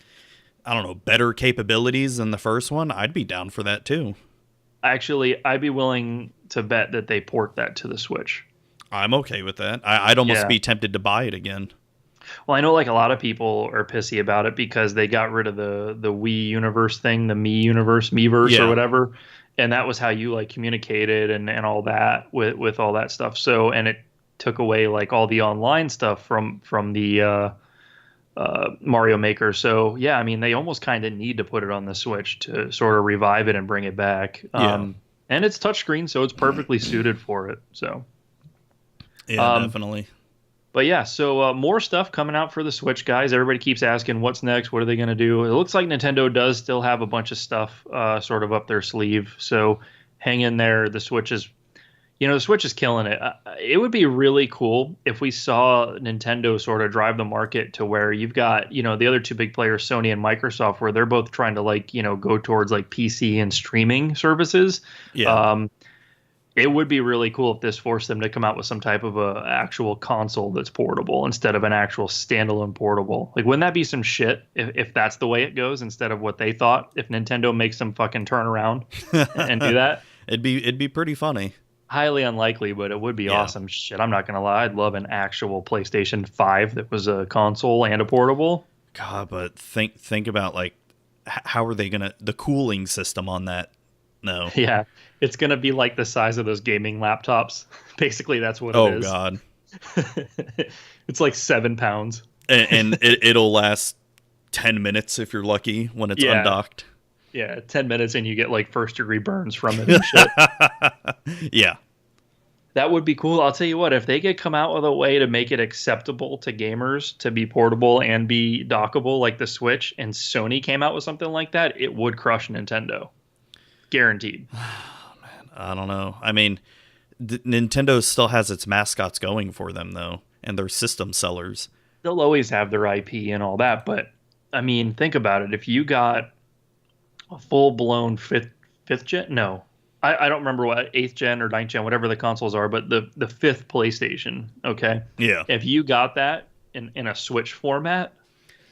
I don't know, better capabilities than the first one, I'd be down for that too. Actually, I'd be willing to bet that they port that to the Switch. I'm okay with that. I'd almost be tempted to buy it again. Well, I know like a lot of people are pissy about it because they got rid of the Wii Universe thing, the Mii Universe, Miiverse or whatever. And that was how you like communicated and all that with all that stuff. So, and it took away like all the online stuff from the Mario Maker. So yeah, I mean, they almost kind of need to put it on the Switch to sort of revive it and bring it back. And it's touchscreen, so it's perfectly suited for it. So yeah, definitely. But yeah, so more stuff coming out for the Switch, guys. Everybody keeps asking what's next, what are they going to do? It looks like Nintendo does still have a bunch of stuff sort of up their sleeve. So hang in there. The Switch is killing it. It would be really cool if we saw Nintendo sort of drive the market to where you've got, the other two big players, Sony and Microsoft, where they're both trying to like, go towards like PC and streaming services. Yeah. It would be really cool if this forced them to come out with some type of a actual console that's portable instead of an actual standalone portable. Like, wouldn't that be some shit if that's the way it goes instead of what they thought? If Nintendo makes some fucking turnaround and do that, it'd be pretty funny. Highly unlikely, but it would be awesome. Shit, I'm not gonna lie. I'd love an actual PlayStation 5 that was a console and a portable. God, but think about like how are they gonna the cooling system on that? No. Yeah, it's going to be like the size of those gaming laptops. Basically, that's what it is. Oh, God. It's like 7 pounds. And it'll last 10 minutes if you're lucky when it's undocked. Yeah, 10 minutes and you get like first-degree burns from it and shit. Yeah. That would be cool. I'll tell you what, if they could come out with a way to make it acceptable to gamers to be portable and be dockable like the Switch, and Sony came out with something like that, it would crush Nintendo. Guaranteed. Oh, man, I don't know. I mean, Nintendo still has its mascots going for them, though, and their system sellers. They'll always have their IP and all that, but, I mean, think about it. If you got a full-blown fifth gen? No. I don't remember what, 8th gen or 9th gen, whatever the consoles are, but the fifth PlayStation, okay? Yeah. If you got that in a Switch format,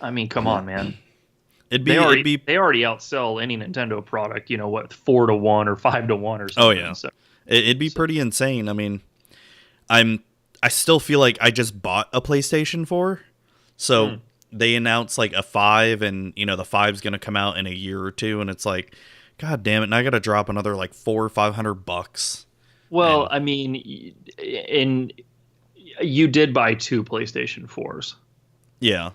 I mean, come on, man. They already outsell any Nintendo product, 4-1 or 5-1 or something. Oh yeah, so, it'd be pretty insane. I mean, I still feel like I just bought a PlayStation 4, so they announced like a 5, and the 5's gonna come out in a year or two, and it's like, God damn it! And I gotta drop another like $400 or $500. Well, I mean, you did buy 2 PlayStation 4s. Yeah.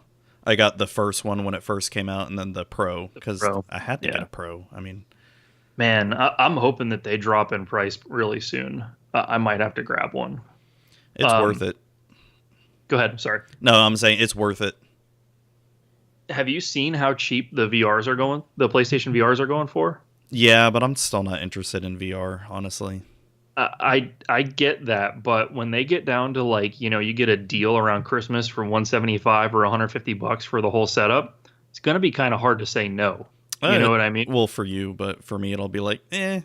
I got the first one when it first came out, and then the Pro, because I had to get a Pro. I mean, man, I'm hoping that they drop in price really soon. I might have to grab one. It's worth it. Go ahead. Sorry. No, I'm saying it's worth it. Have you seen how cheap the VRs are going? The PlayStation VRs are going for? Yeah, but I'm still not interested in VR, honestly. I get that, but when they get down to like, you get a deal around Christmas for $175 or $150 for the whole setup, it's going to be kind of hard to say no. You know what I mean? Well, for you, but for me, it'll be like, eh.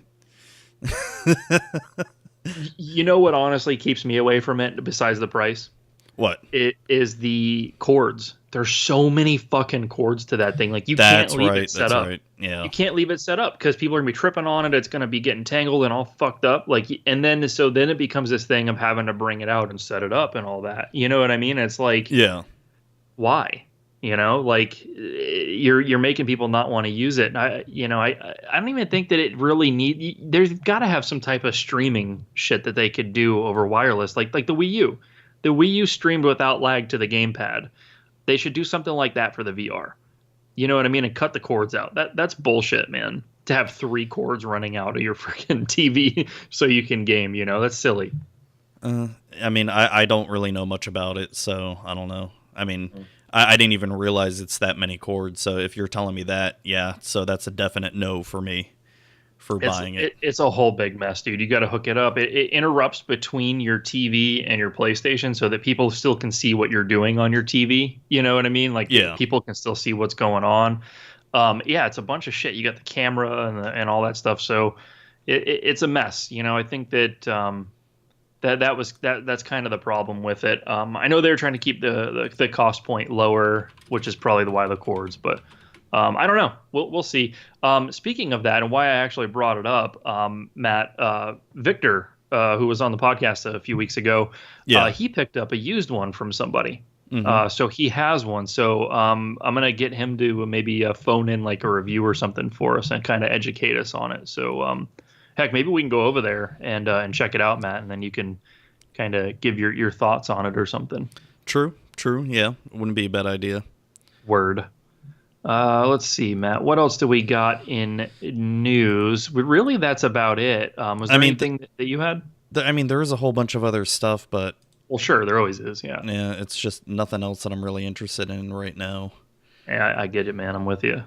You know what honestly keeps me away from it besides the price? What? It is the cords. There's so many fucking cords to that thing. Like you can't leave it set up. Right. Yeah. You can't leave it set up because people are gonna be tripping on it. It's gonna be getting tangled and all fucked up. And then it becomes this thing of having to bring it out and set it up and all that. You know what I mean? It's like, yeah, why? Like you're making people not want to use it. I don't even think that it really there's got to have some type of streaming shit that they could do over wireless, like the Wii U. The Wii U streamed without lag to the gamepad. They should do something like that for the VR. You know what I mean? And cut the cords out. That's bullshit, man. To have 3 cords running out of your freaking TV so you can game, that's silly. I mean, I don't really know much about it, so I don't know. I mean, I didn't even realize it's that many cords. So if you're telling me that, yeah, so that's a definite no for me for buying it. It's a whole big mess, dude. You got to hook it up. It interrupts between your TV and your PlayStation so that people still can see what you're doing on your TV. You know what I mean? Like people can still see what's going on. Yeah, it's a bunch of shit. You got the camera and all that stuff. So it's a mess. I think that that's kind of the problem with it. I know they're trying to keep the cost point lower, which is probably why the cords, but I don't know. We'll see. Speaking of that, and why I actually brought it up, Matt, Victor, who was on the podcast a few weeks ago, he picked up a used one from somebody. Mm-hmm. So he has one. So I'm gonna get him to maybe phone in like a review or something for us and kind of educate us on it. So heck, maybe we can go over there and check it out, Matt, and then you can kind of give your thoughts on it or something. True. Yeah, wouldn't be a bad idea. Word. Let's see, Matt. What else do we got in news? Really, that's about it. Was there anything that you had? There is a whole bunch of other stuff, but... Well, sure, there always is, yeah. Yeah, it's just nothing else that I'm really interested in right now. Yeah, I get it, man. I'm with you.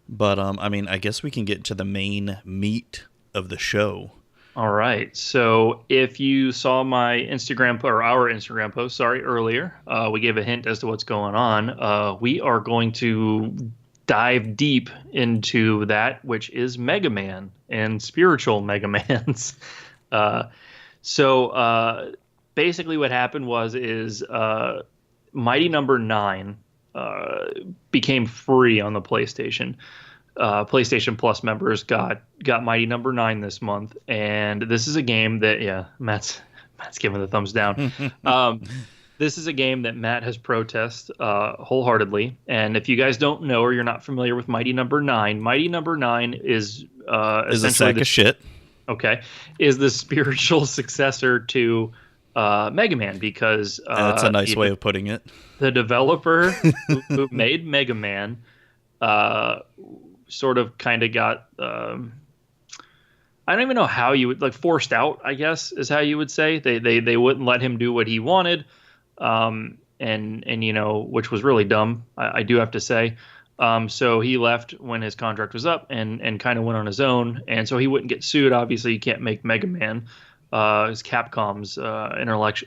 But, I guess we can get to the main meat of the show. All right. So if you saw my Instagram or our Instagram post, earlier, we gave a hint as to what's going on. We are going to dive deep into that, which is Megaman and spiritual Megamans. So basically what happened is Mighty Number 9 became free on the PlayStation. PlayStation Plus members got Mighty Number 9 this month, and this is a game that Matt's giving the thumbs down. This is a game that Matt has protested wholeheartedly, and if you guys don't know or you're not familiar with Mighty Number 9, Mighty Number 9 is essentially a sack of shit. Okay, is the spiritual successor to Mega Man, because that's a nice way of putting it. The developer who made Mega Man sort of kind of got I don't even know how you would, like, forced out, I guess is how you would say. They wouldn't let him do what he wanted, and which was really dumb, I do have to say. So he left when his contract was up and kind of went on his own, and so he wouldn't get sued. Obviously, you can't make Mega Man. It's Capcom's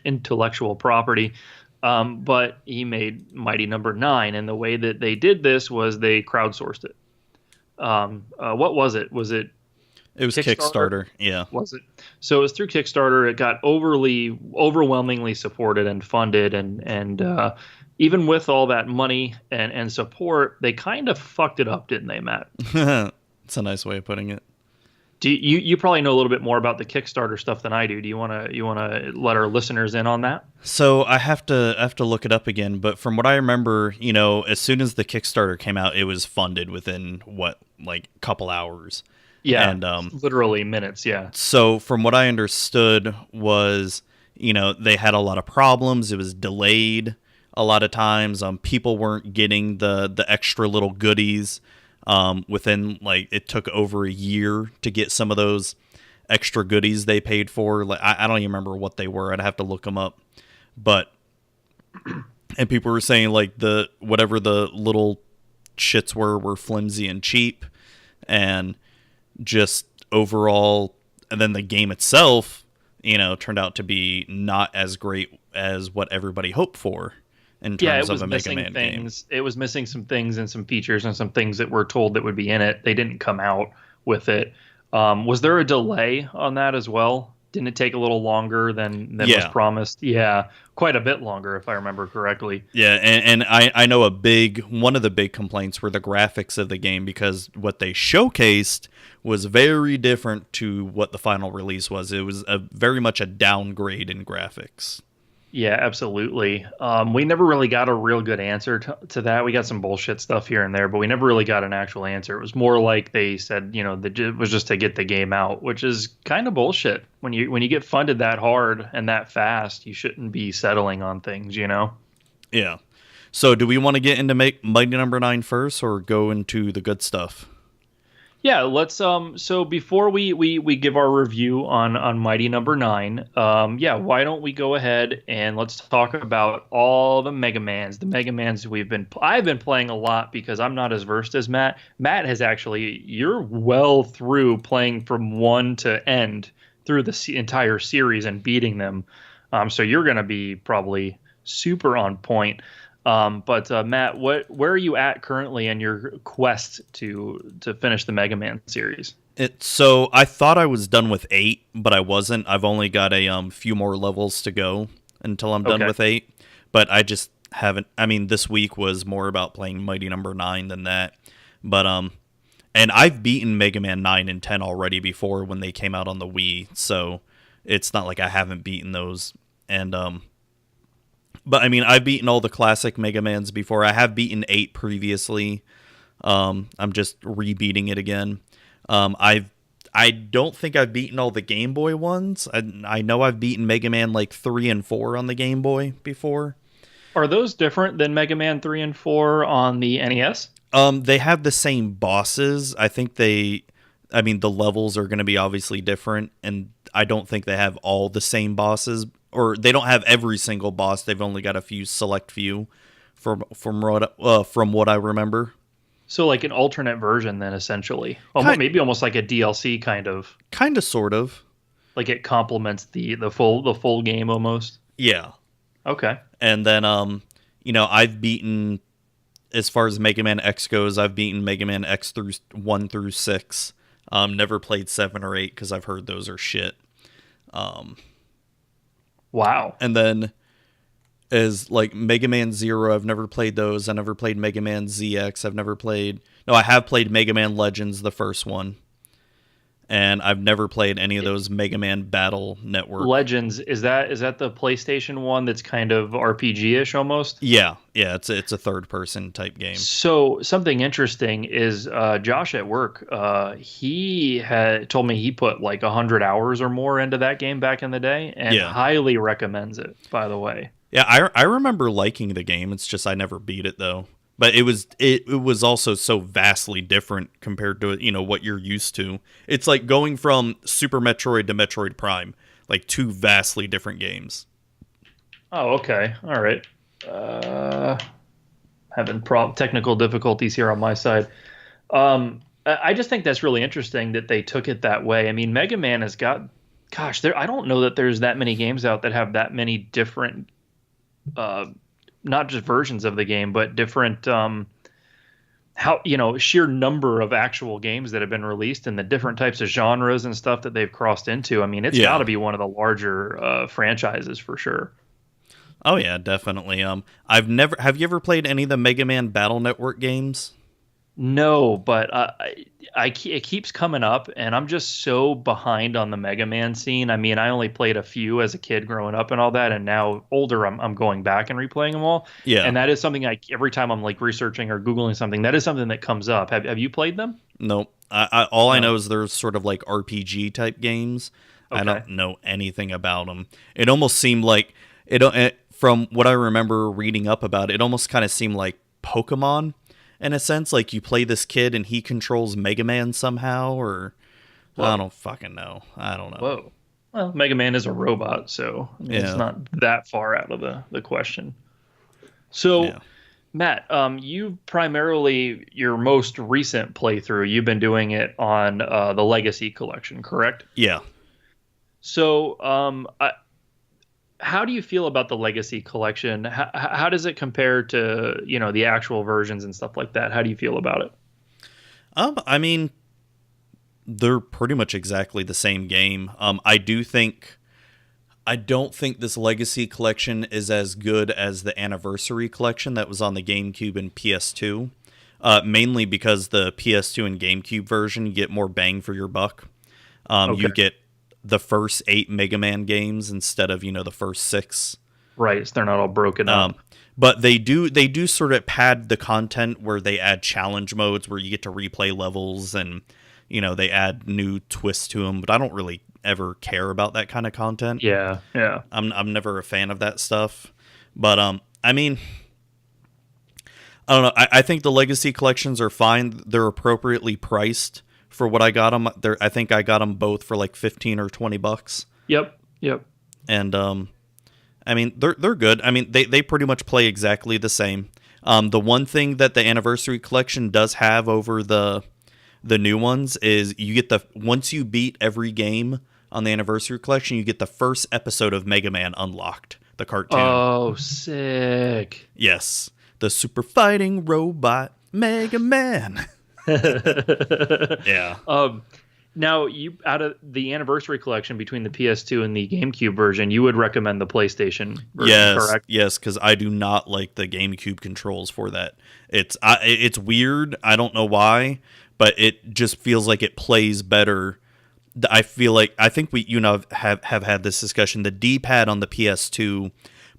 intellectual property. But he made Mighty Number 9, and the way that they did this was they crowdsourced it. What was it? It was Kickstarter. Yeah. Was it? So it was through Kickstarter. It got overwhelmingly supported and funded, and even with all that money and support, they kind of fucked it up, didn't they, Matt? It's a nice way of putting it. You probably know a little bit more about the Kickstarter stuff than I do. Do you want to let our listeners in on that? So I have to look it up again, but from what I remember, as soon as the Kickstarter came out, it was funded within a couple hours. Yeah, and literally minutes. Yeah. So from what I understood was, they had a lot of problems. It was delayed a lot of times. People weren't getting the extra little goodies. Within it took over a year to get some of those extra goodies they paid for. I don't even remember what they were. I'd have to look them up. But and people were saying the whatever the little shits were flimsy and cheap, and just overall, and then the game itself, turned out to be not as great as what everybody hoped for. In terms of a Mega Man game. It was missing some things and some features and some things that were told that would be in it. They didn't come out with it. Was there a delay on that as well? Didn't it take a little longer than was promised? Yeah, quite a bit longer, if I remember correctly. Yeah, and I know one of the big complaints were the graphics of the game, because what they showcased was very different to what the final release was. It was very much a downgrade in graphics. Yeah, absolutely. We never really got a real good answer to that. We got some bullshit stuff here and there, but we never really got an actual answer. It was more like they said, it was just to get the game out, which is kind of bullshit. When you get funded that hard and that fast, you shouldn't be settling on things, Yeah. So do we want to get into Mighty Number 9 first, or go into the good stuff? Yeah, let's so before we give our review on Mighty Number 9, why don't we go ahead and let's talk about all the Megamans. The Megamans I've been playing a lot, because I'm not as versed as Matt. Matt has you're well through playing from one to end through the entire series and beating them. So you're going to be probably super on point. But Matt, where are you at currently in your quest to finish the Mega Man series? So I thought I was done with 8, but I wasn't. I've only got a few more levels to go until I'm done with 8. But I just haven't. I mean, this week was more about playing Mighty Number 9 than that. But and I've beaten Mega Man 9 and 10 already before when they came out on the Wii, so it's not like I haven't beaten those. And but I mean, I've beaten all the classic Mega Mans before. I have beaten 8 previously. I'm just rebeating it again. I don't think I've beaten all the Game Boy ones. I know I've beaten Mega Man like 3 and 4 on the Game Boy before. Are those different than Mega Man 3 and 4 on the NES? They have the same bosses. I think the levels are going to be obviously different, and I don't think they have all the same bosses, or they don't have every single boss. They've only got a select few from what I remember. So like an alternate version then, essentially. Maybe almost like a DLC kind of. Kind of, sort of. Like it complements the full game almost. Yeah. Okay. And then I've beaten, as far as Mega Man X goes, I've beaten Mega Man X through 1 through 6. Never played 7 or 8 because I've heard those are shit. Wow. And then as like Mega Man 0, I've never played those. I never played Mega Man ZX. I have played Mega Man Legends, the first one. And I've never played any of those Mega Man Battle Network. Legends, is that the PlayStation one that's kind of RPG-ish almost? Yeah, it's a third-person type game. So something interesting is Josh at work, he had told me he put like 100 hours or more into that game back in the day, and highly recommends it, by the way. Yeah, I remember liking the game. It's just I never beat it, though. But it was also so vastly different compared to what you're used to. It's like going from Super Metroid to Metroid Prime, like two vastly different games. Oh, okay, all right. Having technical difficulties here on my side. I just think that's really interesting that they took it that way. I mean, Mega Man has got, I don't know that there's that many games out that have that many different. Not just versions of the game, but different sheer number of actual games that have been released and the different types of genres and stuff that they've crossed into. I mean, it's got to be one of the larger franchises for sure. Oh yeah, definitely. Have you ever played any of the Mega Man Battle Network games? No, but it keeps coming up, and I'm just so behind on the Mega Man scene. I mean, I only played a few as a kid growing up and all that, and now older, I'm going back and replaying them all. Yeah, and that is something every time I'm like researching or googling something, that is something that comes up. Have you played them? Nope. I know is there's sort of like RPG type games. Okay. I don't know anything about them. It almost seemed like from what I remember reading up about it, it almost kind of seemed like Pokemon. In a sense, like you play this kid and he controls Mega Man somehow, or I don't fucking know. I don't know. Whoa. Well, Mega Man is a robot, so it's not that far out of the question. So, Matt, you primarily, your most recent playthrough, you've been doing it on the Legacy Collection, correct? Yeah. So, how do you feel about the Legacy Collection? How does it compare to, the actual versions and stuff like that? How do you feel about it? I mean, they're pretty much exactly the same game. I don't think this Legacy Collection is as good as the Anniversary Collection that was on the GameCube and PS2. Mainly because the PS2 and GameCube version, you get more bang for your buck. You get the first 8 Mega Man games instead of the first 6. Right, so they're not all broken up. But they do sort of pad the content where they add challenge modes where you get to replay levels, and they add new twists to them. But I don't really ever care about that kind of content. Yeah. I'm never a fan of that stuff. But I mean, I don't know. I think the Legacy collections are fine. They're appropriately priced for what I got them. I think I got them both for like $15 or $20. Yep. And I mean, they're good. I mean, they pretty much play exactly the same. The one thing that the Anniversary Collection does have over the new ones is you get once you beat every game on the Anniversary Collection, you get the first episode of Mega Man unlocked, the cartoon. Oh, sick. Yes. The super fighting robot Mega Man. Yeah. Now, you out of the anniversary collection between the PS2 and the GameCube version, you would recommend the PlayStation version, correct? Yes, because I do not like the GameCube controls for that. It's weird. I don't know why, but it just feels like it plays better. I think we have had this discussion. The D-pad on the PS2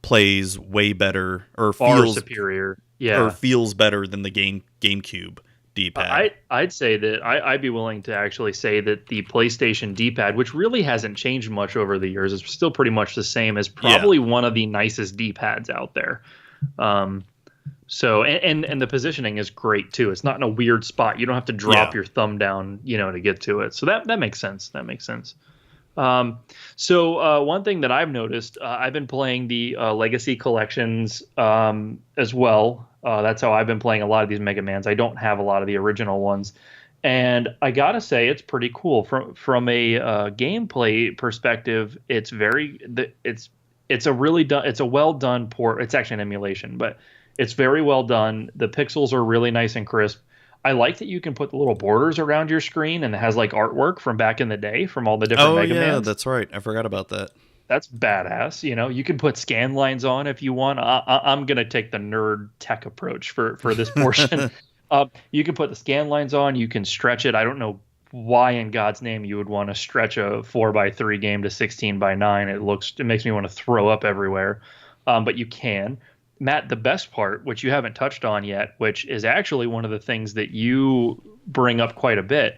plays way better, or far feels superior. Yeah, or feels better than the GameCube D-pad. I'd say that I'd be willing to actually say that the PlayStation D-pad, which really hasn't changed much over the years, is still pretty much the same, is probably one of the nicest D-pads out there. So and the positioning is great too. It's not in a weird spot. You don't have to drop your thumb down, to get to it. So that makes sense. That makes sense. So one thing that I've noticed, I've been playing the Legacy collections as well. That's how I've been playing a lot of these Mega Mans. I don't have a lot of the original ones, and I gotta say it's pretty cool from a gameplay perspective. It's a well done port. It's actually an emulation, but it's very well done. The pixels are really nice and crisp. I like that you can put the little borders around your screen, and it has like artwork from back in the day from all the different Mega Mans. Oh yeah, that's right. I forgot about that. That's badass. You can put scan lines on if you want. I'm going to take the nerd tech approach for this portion. You can put the scan lines on. You can stretch it. I don't know why in God's name you would want to stretch a 4x3 game to 16x9. It makes me want to throw up everywhere. But you can. Matt, the best part, which you haven't touched on yet, which is actually one of the things that you bring up quite a bit,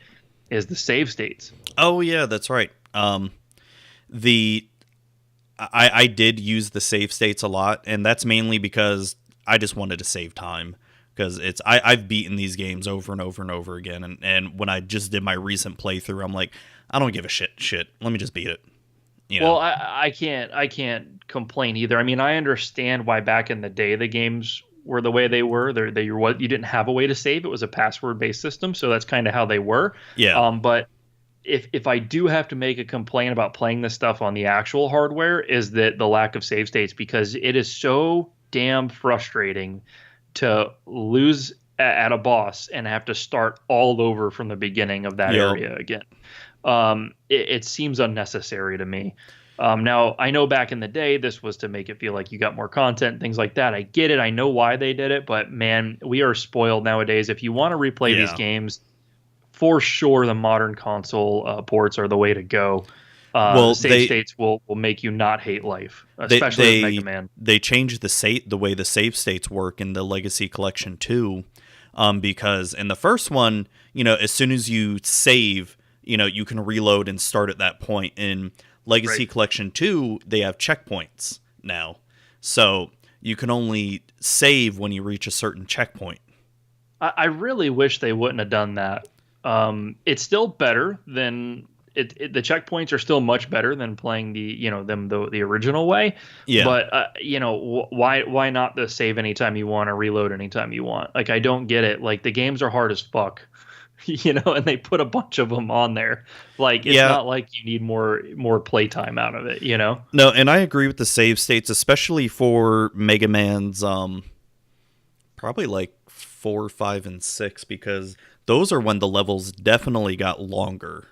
is the save states. Oh yeah, that's right. I did use the save states a lot, and that's mainly because I just wanted to save time. Because I've beaten these games over and over and over again, and when I just did my recent playthrough, I'm like, I don't give a shit. Let me just beat it. Well, I can't complain either. I mean, I understand why back in the day the games were the way they were. You didn't have a way to save. It was a password-based system, so that's kind of how they were. Yeah. But if I do have to make a complaint about playing this stuff on the actual hardware, is that the lack of save states, because it is so damn frustrating to lose at a boss and have to start all over from the beginning of that area again. It seems unnecessary to me. Now, I know back in the day, this was to make it feel like you got more content, things like that. I get it. I know why they did it. But, man, we are spoiled nowadays. If you want to replay these games, for sure the modern console ports are the way to go. Save states will make you not hate life, especially with Mega Man. They changed the way the save states work in the Legacy Collection 2, because in the first one, as soon as you save, you can reload and start at that point. In Legacy Collection 2, they have checkpoints now. So you can only save when you reach a certain checkpoint. I really wish they wouldn't have done that. It's still better than the checkpoints are still much better than playing the original way. Yeah. But why not the save anytime you want or reload anytime you want? Like, I don't get it. Like, the games are hard as fuck. And they put a bunch of them on there. Like, it's not like you need more playtime out of it, No, and I agree with the save states, especially for Mega Man's probably like 4, 5, and 6, because those are when the levels definitely got longer.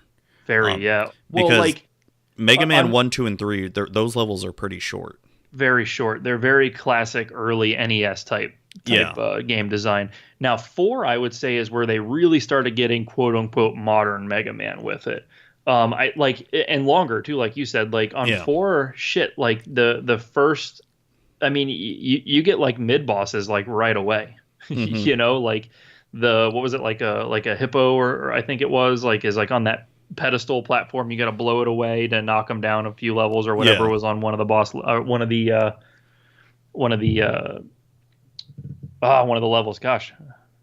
Well, because like Mega Man 1, 2, and 3, those levels are pretty short. Very short. They're very classic early NES type game design. Now 4, I would say, is where they really started getting quote unquote modern Mega Man with it. I like, and longer too, like you said. Like on 4, shit, like the first, I mean, you get like mid bosses like right away. Mm-hmm. Like what was it, like a hippo or I think it was is like on that pedestal platform. You got to blow it away to knock them down a few levels or whatever was on one of the levels. Gosh,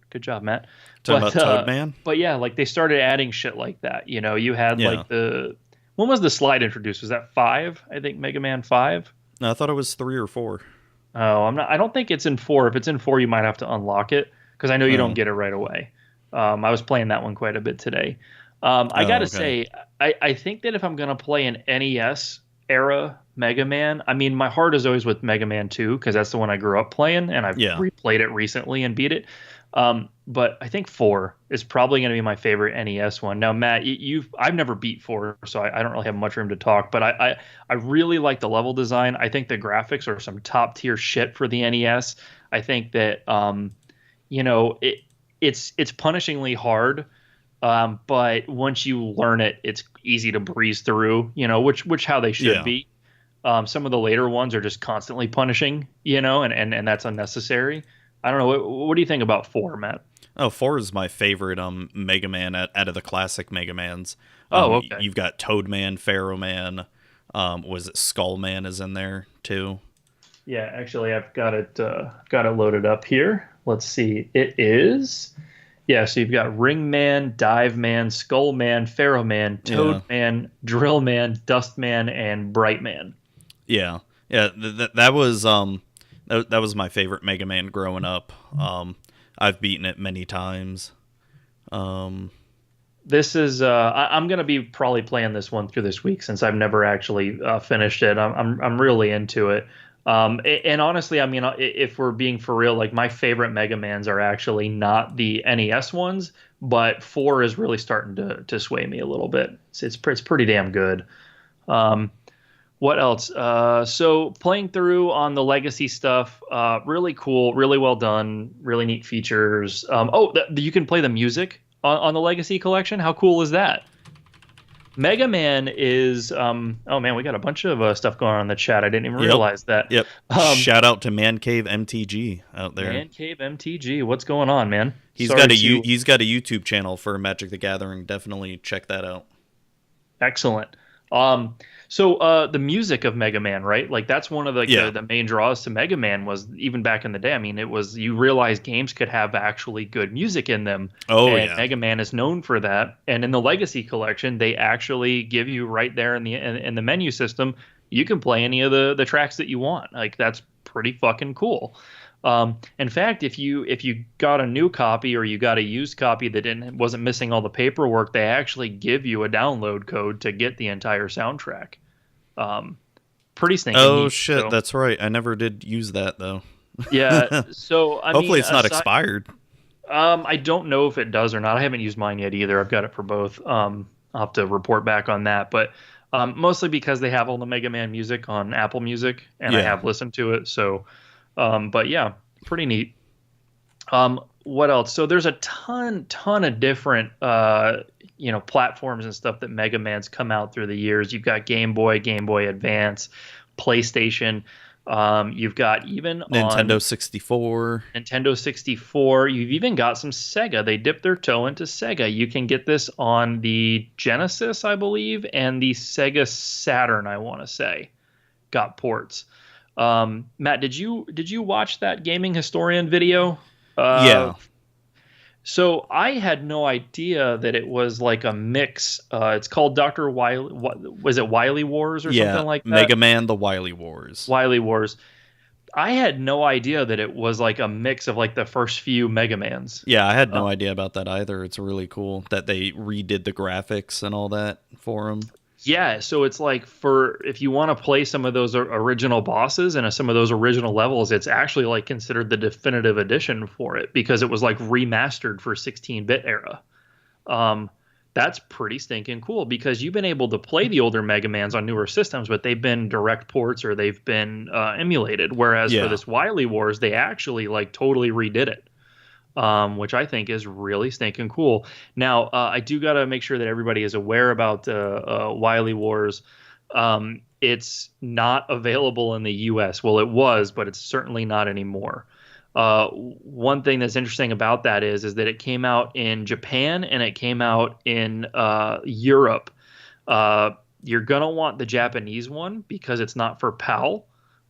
good job, Matt. Talking about Toad Man? But yeah, like they started adding shit like that. You had like when was the slide introduced? Was that 5? I think Mega Man 5. No, I thought it was 3 or 4. Oh, I don't think it's in 4. If it's in 4, you might have to unlock it, because I know you don't get it right away. I was playing that one quite a bit today. I gotta say, I think that if I'm gonna play an NES era Mega Man. I mean, my heart is always with Mega Man 2 because that's the one I grew up playing, and I've replayed it recently and beat it. But I think 4 is probably going to be my favorite NES one. Now, Matt, I've never beat 4, so I don't really have much room to talk. But I really like the level design. I think the graphics are some top tier shit for the NES. I think that it's punishingly hard. But once you learn it, it's easy to breeze through. Which how they should be. Some of the later ones are just constantly punishing. And that's unnecessary. I don't know. What do you think about 4, Matt? Oh, 4 is my favorite Mega Man out of the classic Mega Mans. Okay. You've got Toad Man, Pharaoh Man. Was it Skull Man is in there too? Yeah, actually, I've got it loaded up here. Let's see. It is. Yeah, so you've got Ring Man, Dive Man, Skull Man, Pharaoh Man, Toad Man, Drill Man, Dust Man, and Bright Man. Yeah. That was that was my favorite Mega Man growing up. I've beaten it many times. This is I'm gonna be probably playing this one through this week since I've never actually finished it. I'm really into it. And honestly, I mean, if we're being for real, like my favorite Mega Mans are actually not the NES ones, but 4 is really starting to sway me a little bit. It's pretty damn good. What else? So playing through on the legacy stuff, really cool, really well done, really neat features. You can play the music on the legacy collection. How cool is that? Mega Man is oh man, we got a bunch of stuff going on in the chat. I didn't even realize that. Yep. Shout out to Man Cave MTG out there. Man Cave MTG, what's going on, man? He's got a YouTube channel for Magic the Gathering. Definitely check that out. Excellent. So the music of Mega Man, right? Like that's one of the main draws to Mega Man was even back in the day. I mean, it was you realize games could have actually good music in them. And Mega Man is known for that. And in the Legacy Collection, they actually give you right there in the menu system, you can play any of the tracks that you want. Like that's pretty fucking cool. In fact, if you got a new copy or you got a used copy that wasn't missing all the paperwork, they actually give you a download code to get the entire soundtrack. Pretty stinking neat. Oh shit, so. That's right. I never did use that though. Yeah, so hopefully it's not expired. I don't know if it does or not. I haven't used mine yet either. I've got it for both. I'll have to report back on that, but mostly because they have all the Mega Man music on Apple Music, and I have listened to it. So, but yeah, pretty neat. What else? So there's a ton of different platforms and stuff that Mega Man's come out through the years. You've got Game Boy Advance, PlayStation. You've got even Nintendo 64. You've even got some Sega. They dipped their toe into Sega. You can get this on the Genesis, I believe, and the Sega Saturn, I want to say, got ports. Matt, did you watch that Gaming Historian video? Yeah. So I had no idea that it was like a mix. It's called Dr. Wily. Was it Wily Wars or something like that? Mega Man: The Wily Wars. Wily Wars. I had no idea that it was like a mix of like the first few Mega Mans. Yeah, I had no idea about that either. It's really cool that they redid the graphics and all that for them. Yeah, so it's like if you want to play some of those original bosses and some of those original levels, it's actually like considered the definitive edition for it because it was like remastered for 16-bit era. That's pretty stinking cool because you've been able to play the older Mega Mans on newer systems, but they've been direct ports or they've been emulated. Whereas for this Wily Wars, they actually like totally redid it. Which I think is really stinking cool. Now, I do got to make sure that everybody is aware about Wily Wars. It's not available in the U.S. Well, it was, but it's certainly not anymore. One thing that's interesting about that is that it came out in Japan and it came out in Europe. You're going to want the Japanese one because it's not for PAL.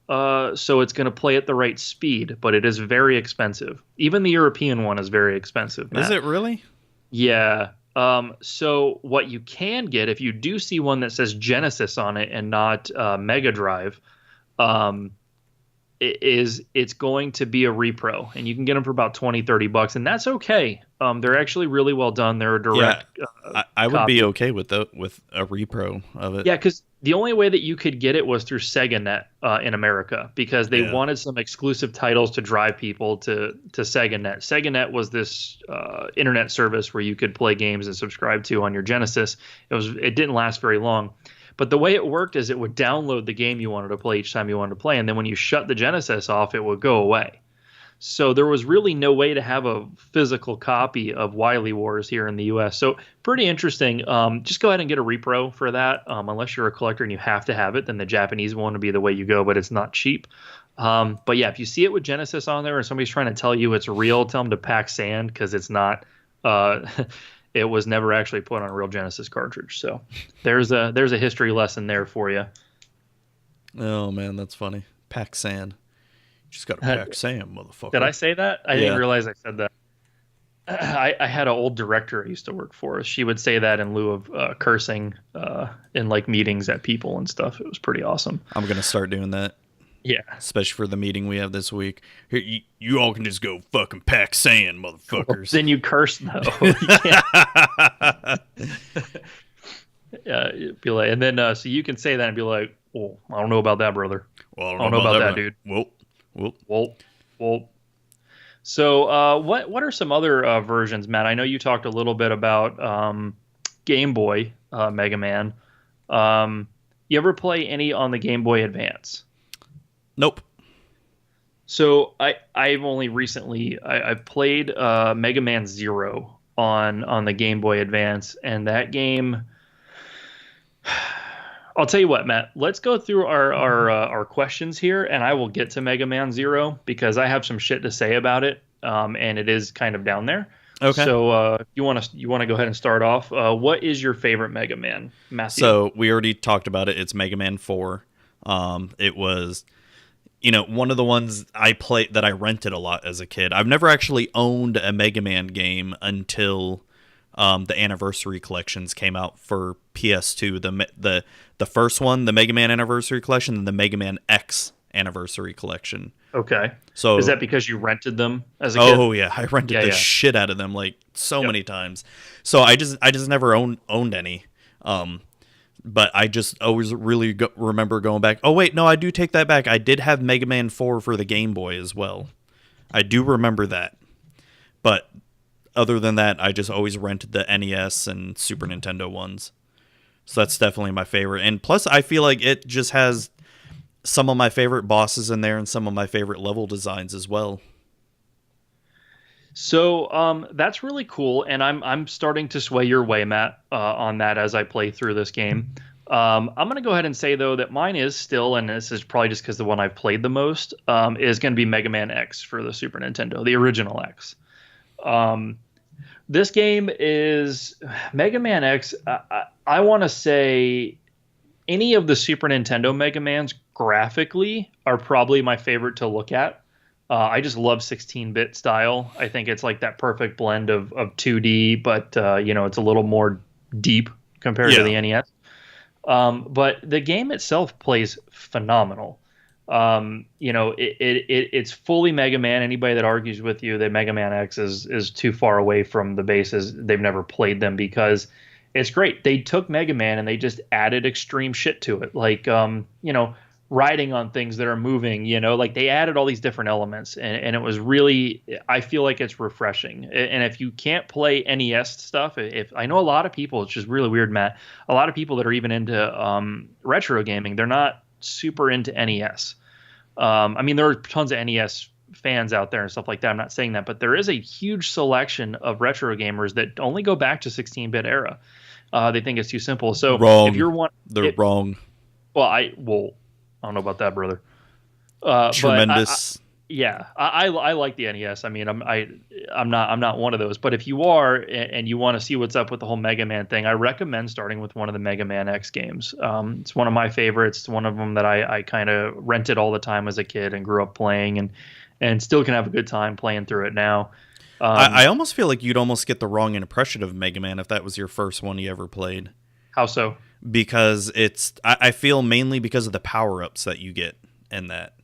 So it's going to play at the right speed, but it is very expensive. Even the European one is very expensive, Matt. Is it really? Yeah. So what you can get, if you do see one that says Genesis on it and not Mega Drive, it's going to be a repro, and you can get them for about $20-$30, and that's okay. They're actually really well done. They're a direct. Yeah, I would be okay with a repro of it. Yeah, because the only way that you could get it was through SegaNet in America, because they wanted some exclusive titles to drive people to SegaNet. SegaNet was this internet service where you could play games and subscribe to on your Genesis. It didn't last very long. But the way it worked is it would download the game you wanted to play each time you wanted to play, and then when you shut the Genesis off, it would go away. So there was really no way to have a physical copy of Wily Wars here in the U.S. So pretty interesting. Just go ahead and get a repro for that. Unless you're a collector and you have to have it, then the Japanese one would be the way you go, but it's not cheap. But yeah, if you see it with Genesis on there and somebody's trying to tell you it's real, tell them to pack sand, because it's not. It was never actually put on a real Genesis cartridge. So there's a history lesson there for you. Oh man, that's funny. Pack sand. Just got to pack sand, motherfucker. Did I say that? I didn't realize I said that. I had an old director I used to work for. She would say that in lieu of cursing in like meetings at people and stuff. It was pretty awesome. I'm gonna start doing that. Yeah, especially for the meeting we have this week. Here, you all can just go fucking pack sand, motherfuckers. Then you curse though. Yeah, be like, and then so you can say that and be like, "Well, I don't know about that, brother. Well, I don't know about that, dude." Well. So, what are some other versions, Matt? I know you talked a little bit about Game Boy Mega Man. You ever play any on the Game Boy Advance? Nope. So I've only recently I played Mega Man Zero on the Game Boy Advance, and that game. I'll tell you what, Matt. Let's go through our questions here, and I will get to Mega Man Zero because I have some shit to say about it, and it is kind of down there. Okay. So you want to go ahead and start off? What is your favorite Mega Man, Matthew? So we already talked about it. It's Mega Man 4. It was, one of the ones I played that I rented a lot as a kid. I've never actually owned a Mega Man game until the Anniversary Collections came out for PS2. The first one, the Mega Man Anniversary Collection, and the Mega Man X Anniversary Collection. Okay. So is that because you rented them as a kid? Oh yeah, I rented the shit out of them like so many times. So I just never owned any. But I just always really remember going back. Oh wait, no, I do take that back. I did have Mega Man 4 for the Game Boy as well. I do remember that. But other than that, I just always rented the NES and Super Nintendo ones. So that's definitely my favorite. And plus, I feel like it just has some of my favorite bosses in there and some of my favorite level designs as well. So that's really cool, and I'm starting to sway your way, Matt, on that as I play through this game. I'm going to go ahead and say, though, that mine is still, and this is probably just because the one I've played the most, is going to be Mega Man X for the Super Nintendo, the original X. This game is Mega Man X. I want to say any of the Super Nintendo Mega Mans graphically are probably my favorite to look at. I just love 16-bit style. I think it's like that perfect blend of 2D, but it's a little more deep compared to the NES. But the game itself plays phenomenal. It's fully Mega Man. Anybody that argues with you that Mega Man X is too far away from the bases, they've never played them, because it's great. They took Mega Man and they just added extreme shit to it, like riding on things that are moving, like they added all these different elements, and it was really, I feel like it's refreshing. And if you can't play NES stuff, if I know a lot of people, it's just really weird, Matt, a lot of people that are even into retro gaming, they're not super into NES. There are tons of NES fans out there and stuff like that. I'm not saying that, but there is a huge selection of retro gamers that only go back to 16-bit era. They think it's too simple. So wrong. If you're they're wrong. Well, I don't know about that, brother. Tremendous. I like the NES. I'm not one of those. But if you are and you want to see what's up with the whole Mega Man thing, I recommend starting with one of the Mega Man X games. It's one of my favorites. It's one of them that I kind of rented all the time as a kid and grew up playing, and still can have a good time playing through it now. I almost feel like you'd almost get the wrong impression of Mega Man if that was your first one you ever played. How so? Because I feel mainly because of the power-ups that you get in that.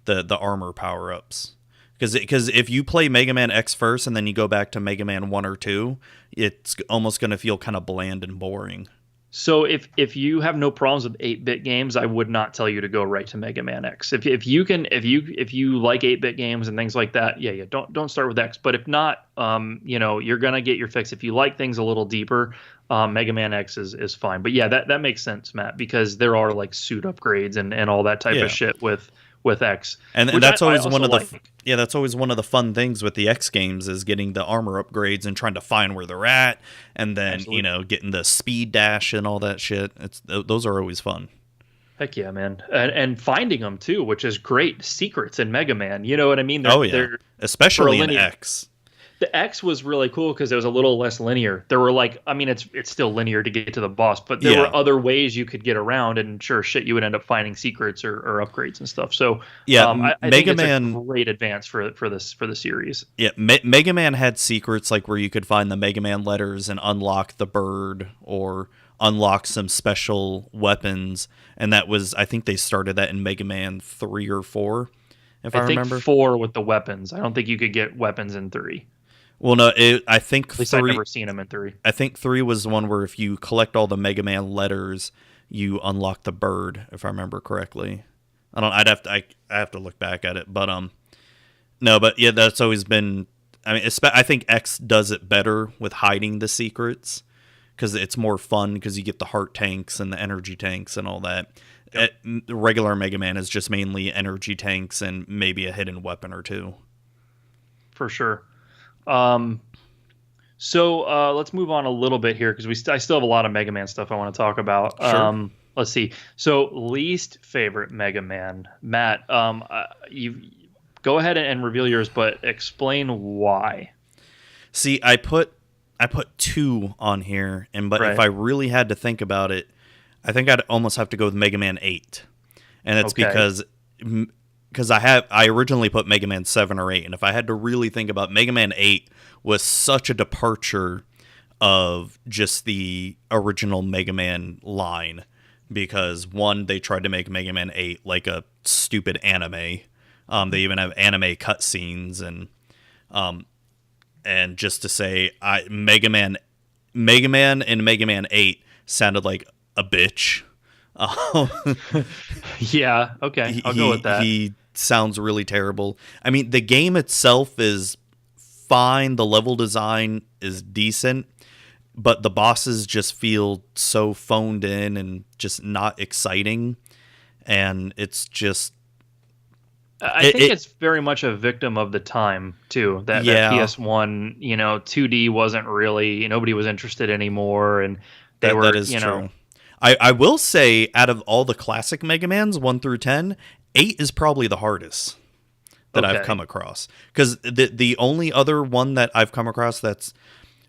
the armor power ups. Because if you play Mega Man X first and then you go back to Mega Man 1 or 2, it's almost going to feel kind of bland and boring. So if you have no problems with 8-bit games, I would not tell you to go right to Mega Man X. If you like 8-bit games and things like that, don't start with X. But if not, you're gonna get your fix. If you like things a little deeper, Mega Man X is fine. But yeah, that makes sense, Matt, because there are like suit upgrades and all that type of shit with X. And that's always that's always one of the fun things with the X games is getting the armor upgrades and trying to find where they're at, and then getting the speed dash and all that shit. Those are always fun. Heck yeah, man. And finding them too, which is great. Secrets in Mega Man, you know what I mean? They're especially in X. The X was really cool because it was a little less linear. There were it's still linear to get to the boss, but there were other ways you could get around, and sure shit, you would end up finding secrets or upgrades and stuff. So I Mega Man, it's a great advance for the series. Yeah, Mega Man had secrets like where you could find the Mega Man letters and unlock the bird or unlock some special weapons, and I think they started that in Mega Man 3 or 4, if I remember. I think 4 with the weapons. I don't think you could get weapons in 3. Well, no, I think at least 3, I've never seen them in 3. I think 3 was the one where if you collect all the Mega Man letters, you unlock the bird, if I remember correctly. I have to look back at it, but no, but yeah, that's always been. I mean, I think X does it better with hiding the secrets because it's more fun because you get the heart tanks and the energy tanks and all that. Yep. Regular Mega Man is just mainly energy tanks and maybe a hidden weapon or two. For sure. So let's move on a little bit here because I still have a lot of Mega Man stuff I want to talk about. Sure. Let's see. So least favorite Mega Man, Matt. You go ahead and reveal yours, but explain why. See, I put 2 on here, but if I really had to think about it, I think I'd almost have to go with Mega Man 8, and that's because I originally put Mega Man 7 or 8, and if I had to really think about Mega Man 8 was such a departure of just the original Mega Man line, because one, they tried to make Mega Man 8 like a stupid anime. They even have anime cutscenes, and just to say, Mega Man and Mega Man 8 sounded like a bitch. Yeah, okay, I'll go with that. He sounds really terrible. I mean, the game itself is fine. The level design is decent, but the bosses just feel so phoned in and just not exciting. And it's just... I think it's very much a victim of the time, too. That PS1, 2D wasn't really... Nobody was interested anymore, and that is true. I will say, out of all the classic Mega Mans, 1 through 10, 8 is probably the hardest that I've come across. Because the only other one that I've come across that's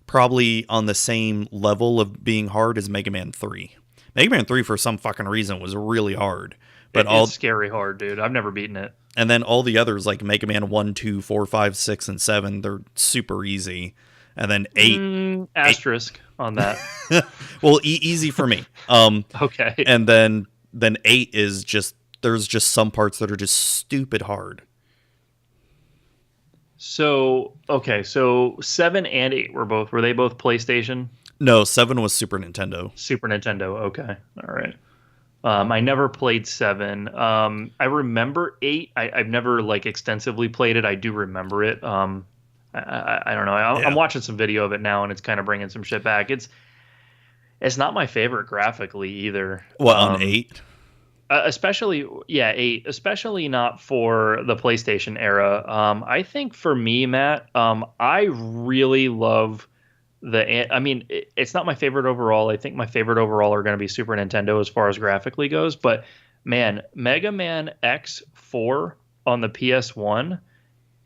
probably on the same level of being hard is Mega Man 3. Mega Man 3, for some fucking reason, was really hard. But it's scary hard, dude. I've never beaten it. And then all the others, like Mega Man 1, 2, 4, 5, 6, and 7, they're super easy. And then 8... asterisk on that. Well, easy for me. Okay. And then 8 is just... There's just some parts that are just stupid hard. So 7 and 8 were they both PlayStation? No, 7 was Super Nintendo. Super Nintendo, okay. All right. I never played 7. I remember 8. I've never extensively played it. I do remember it. I don't know. I'm watching some video of it now, and it's kind of bringing some shit back. It's not my favorite graphically either. What, on 8? Especially 8. Especially not for the PlayStation era. I think for me, Matt, I really love it's not my favorite overall. I think my favorite overall are going to be Super Nintendo as far as graphically goes. But man, Mega Man X4 on the PS1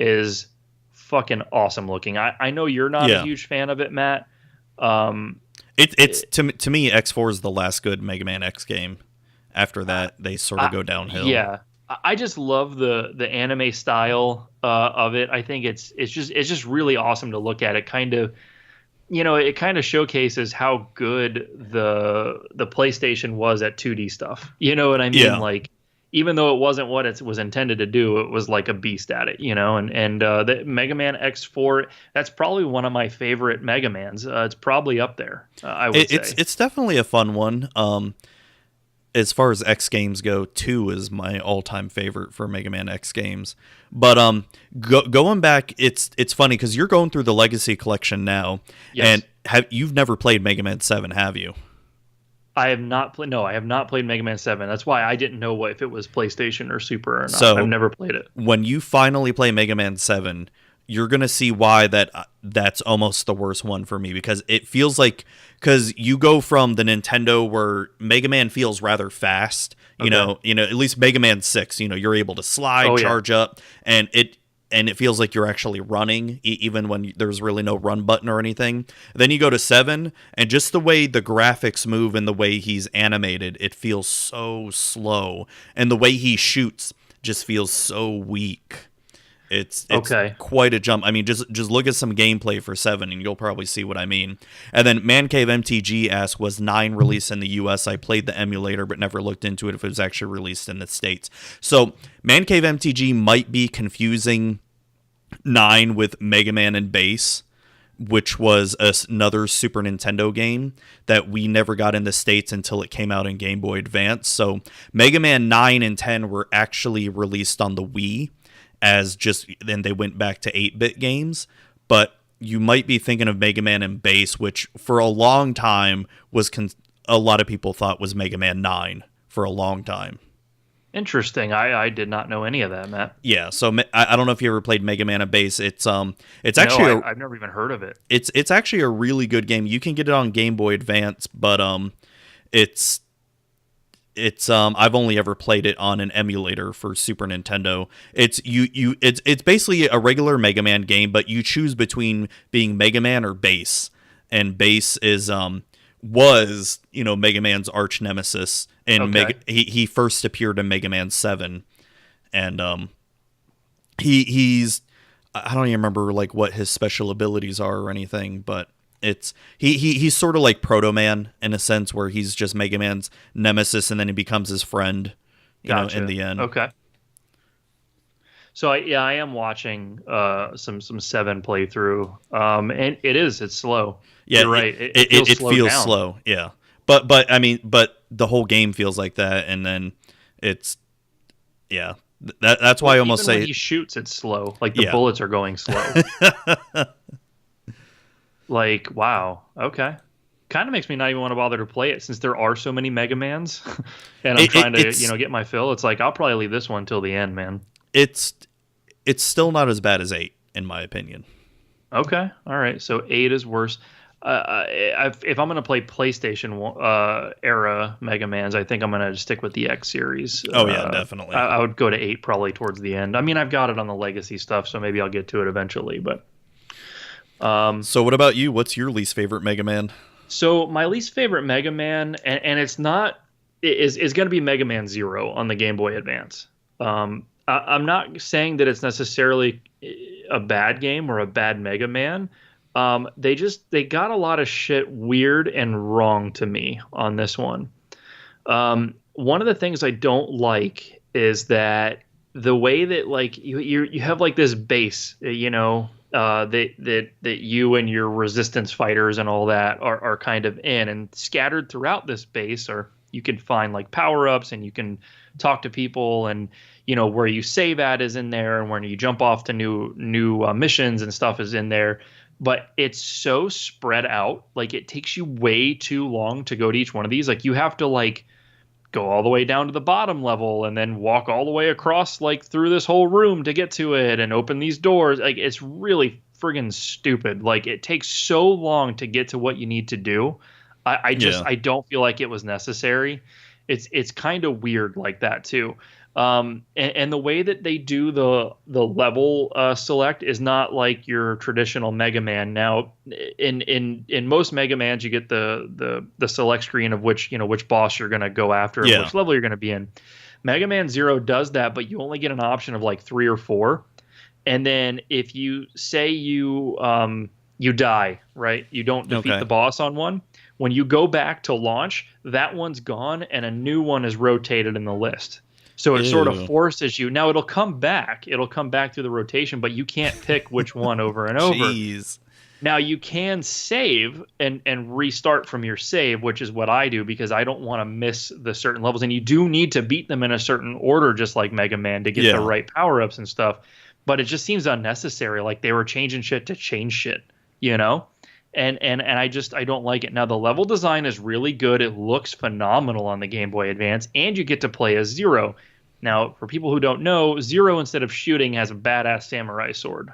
is fucking awesome looking. I know you're not a huge fan of it, Matt. It's to me, X4 is the last good Mega Man X game. After that, they sort of go downhill. Yeah, I just love the anime style of it. I think it's just really awesome to look at. It kind of, it kind of showcases how good the PlayStation was at 2D stuff. You know what I mean? Yeah. even though it wasn't what it was intended to do, it was like a beast at it, and the Mega Man X4, that's probably one of my favorite Mega Mans. It's probably up there, I would say. It's definitely a fun one. As far as X games go, 2 is my all-time favorite for Mega Man X games. But going back, it's funny because you're going through the Legacy Collection now, yes. and you've never played Mega Man 7, have you? I have not played. No, I have not played Mega Man 7. That's why I didn't know if it was PlayStation or Super or not. So, I've never played it. When you finally play Mega Man 7, you're going to see why that's almost the worst one for me, because it feels like, because you go from the Nintendo where Mega Man feels rather fast, you know, at least Mega Man 6, you're able to slide, charge up, and it feels like you're actually running, even when there's really no run button or anything. Then you go to 7, and just the way the graphics move and the way he's animated, it feels so slow, and the way he shoots just feels so weak. It's quite a jump. I mean, just look at some gameplay for 7, and you'll probably see what I mean. And then Man Cave MTG asks, was 9 released in the US? I played the emulator, but never looked into it if it was actually released in the States. So Man Cave MTG might be confusing 9 with Mega Man and Bass, which was another Super Nintendo game that we never got in the States until it came out in Game Boy Advance. So Mega Man 9 and 10 were actually released on the Wii, then they went back to 8-bit games. But you might be thinking of Mega Man and Bass, which for a long time was a lot of people thought was Mega Man 9 for a long time. Interesting. I did not know any of that, Matt. Yeah, so I don't know if you ever played Mega Man and Bass. It's actually I've never even heard of it. It's actually a really good game. You can get it on Game Boy Advance, but it's I've only ever played it on an emulator for Super Nintendo. It's basically a regular Mega Man game, but you choose between being Mega Man or Bass, and Bass was Mega Man's arch nemesis, and he first appeared in Mega Man 7, and he's I don't even remember like what his special abilities are or anything, but he's sort of like Proto Man in a sense, where he's just Mega Man's nemesis, and then he becomes his friend, in the end. Okay. So I am watching some 7 playthrough, and it's slow. Yeah, you're right. It feels slow. Yeah, but I mean, the whole game feels like that, and then that's why I almost say when he shoots, it's slow. Like the bullets are going slow. Like, wow. Okay. Kind of makes me not even want to bother to play it, since there are so many Mega Mans, and I'm trying to get my fill. It's like I'll probably leave this one till the end, man. It's still not as bad as 8, in my opinion. Okay. All right. So 8 is worse. If I'm going to play PlayStation era Mega Mans, I think I'm going to stick with the X series. Oh, yeah, definitely. I would go to 8 probably towards the end. I mean, I've got it on the Legacy stuff, so maybe I'll get to it eventually. But so what about you? What's your least favorite Mega Man? So my least favorite Mega Man, and it's not, is going to be Mega Man 0 on the Game Boy Advance. I'm not saying that it's necessarily a bad game or a bad Mega Man. They got a lot of shit weird and wrong to me on this one. One of the things I don't like is that the way that like you have like this base, that you and your resistance fighters and all that are kind of in, and scattered throughout this base, or you can find like power-ups, and you can talk to people, and where you save at is in there, and when you jump off to new missions and stuff is in there. But it's so spread out, like it takes you way too long to go to each one of these. Like you have to like go all the way down to the bottom level and then walk all the way across like through this whole room to get to it and open these doors. Like it's really friggin' stupid. Like it takes so long to get to what you need to do. I don't feel like it was necessary. It's kind of weird like that too. And the way that they do the level select is not like your traditional Mega Man. Now, in most Mega Mans, you get the select screen of which boss you're going to go after, and which level you're going to be in. Mega Man 0 does that, but you only get an option of like 3 or 4. And then if you say you die, right? You don't defeat the boss on one. When you go back to launch, that one's gone and a new one is rotated in the list. So it sort of Ew. forces you. Now it'll come back. It'll come back through the rotation, but you can't pick which one over and over. Jeez. Now you can save and restart from your save, which is what I do because I don't want to miss the certain levels. And you do need to beat them in a certain order, just like Mega Man, to get the right power-ups and stuff. But it just seems unnecessary. Like they were changing shit to change shit, you know? And I don't like it. Now the level design is really good. It looks phenomenal on the Game Boy Advance, and you get to play as Zero. Now, for people who don't know, Zero, instead of shooting, has a badass samurai sword.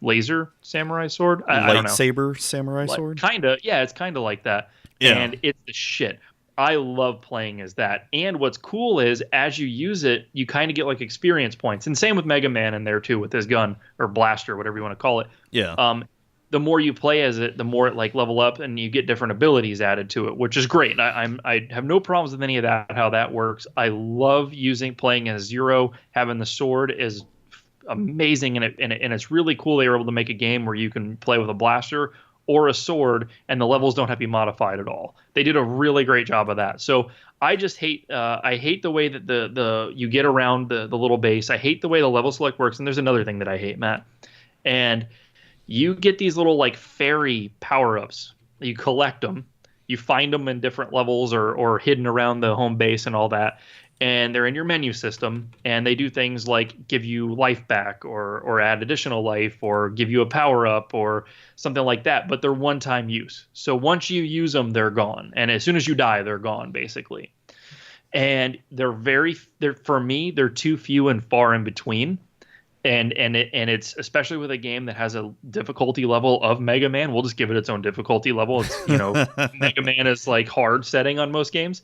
Laser samurai sword? I don't know. Lightsaber samurai sword? Kind of. Yeah, it's kind of like that. Yeah. And it's the shit. I love playing as that. And what's cool is, as you use it, you kind of get like experience points. And same with Mega Man in there, too, with his gun, or blaster, whatever you want to call it. Yeah. The more you play as it, the more it like level up and you get different abilities added to it, which is great. I have no problems with any of that, how that works. I love playing as Zero. Having the sword is amazing, and it's really cool they were able to make a game where you can play with a blaster or a sword and the levels don't have to be modified at all. They did a really great job of that. So I just hate the way that the you get around the little base. I hate the way the level select works. And there's another thing that I hate, Matt. And you get these little like fairy power-ups. You collect them. You find them in different levels or hidden around the home base and all that. And they're in your menu system. And they do things like give you life back or add additional life or give you a power-up or something like that. But they're one-time use. So once you use them, they're gone. And as soon as you die, they're gone, basically. And for me, they're too few and far in between. And it's especially with a game that has a difficulty level of Mega Man. We'll just give it its own difficulty level. It's Mega Man is like hard setting on most games.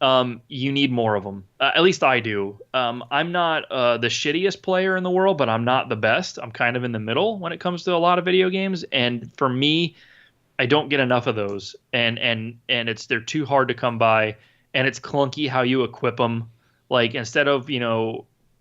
You need more of them. At least I do. I'm not the shittiest player in the world, but I'm not the best. I'm kind of in the middle when it comes to a lot of video games. And for me, I don't get enough of those. And they're too hard to come by. And it's clunky how you equip them. Like instead of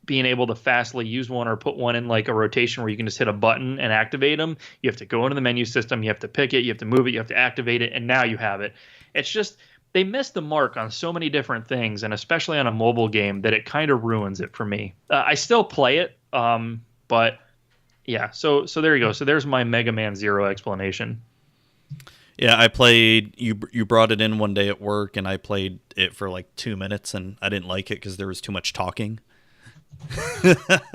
being able to fastly use one or put one in like a rotation where you can just hit a button and activate them, you have to go into the menu system, you have to pick it, you have to move it, you have to activate it, and now you have it. It's just, they missed the mark on so many different things, and especially on a mobile game, that it kind of ruins it for me. I still play it, but yeah, so there you go. So there's my Mega Man Zero explanation. Yeah, I played, you brought it in one day at work, and I played it for like 2 minutes, and I didn't like it because there was too much talking.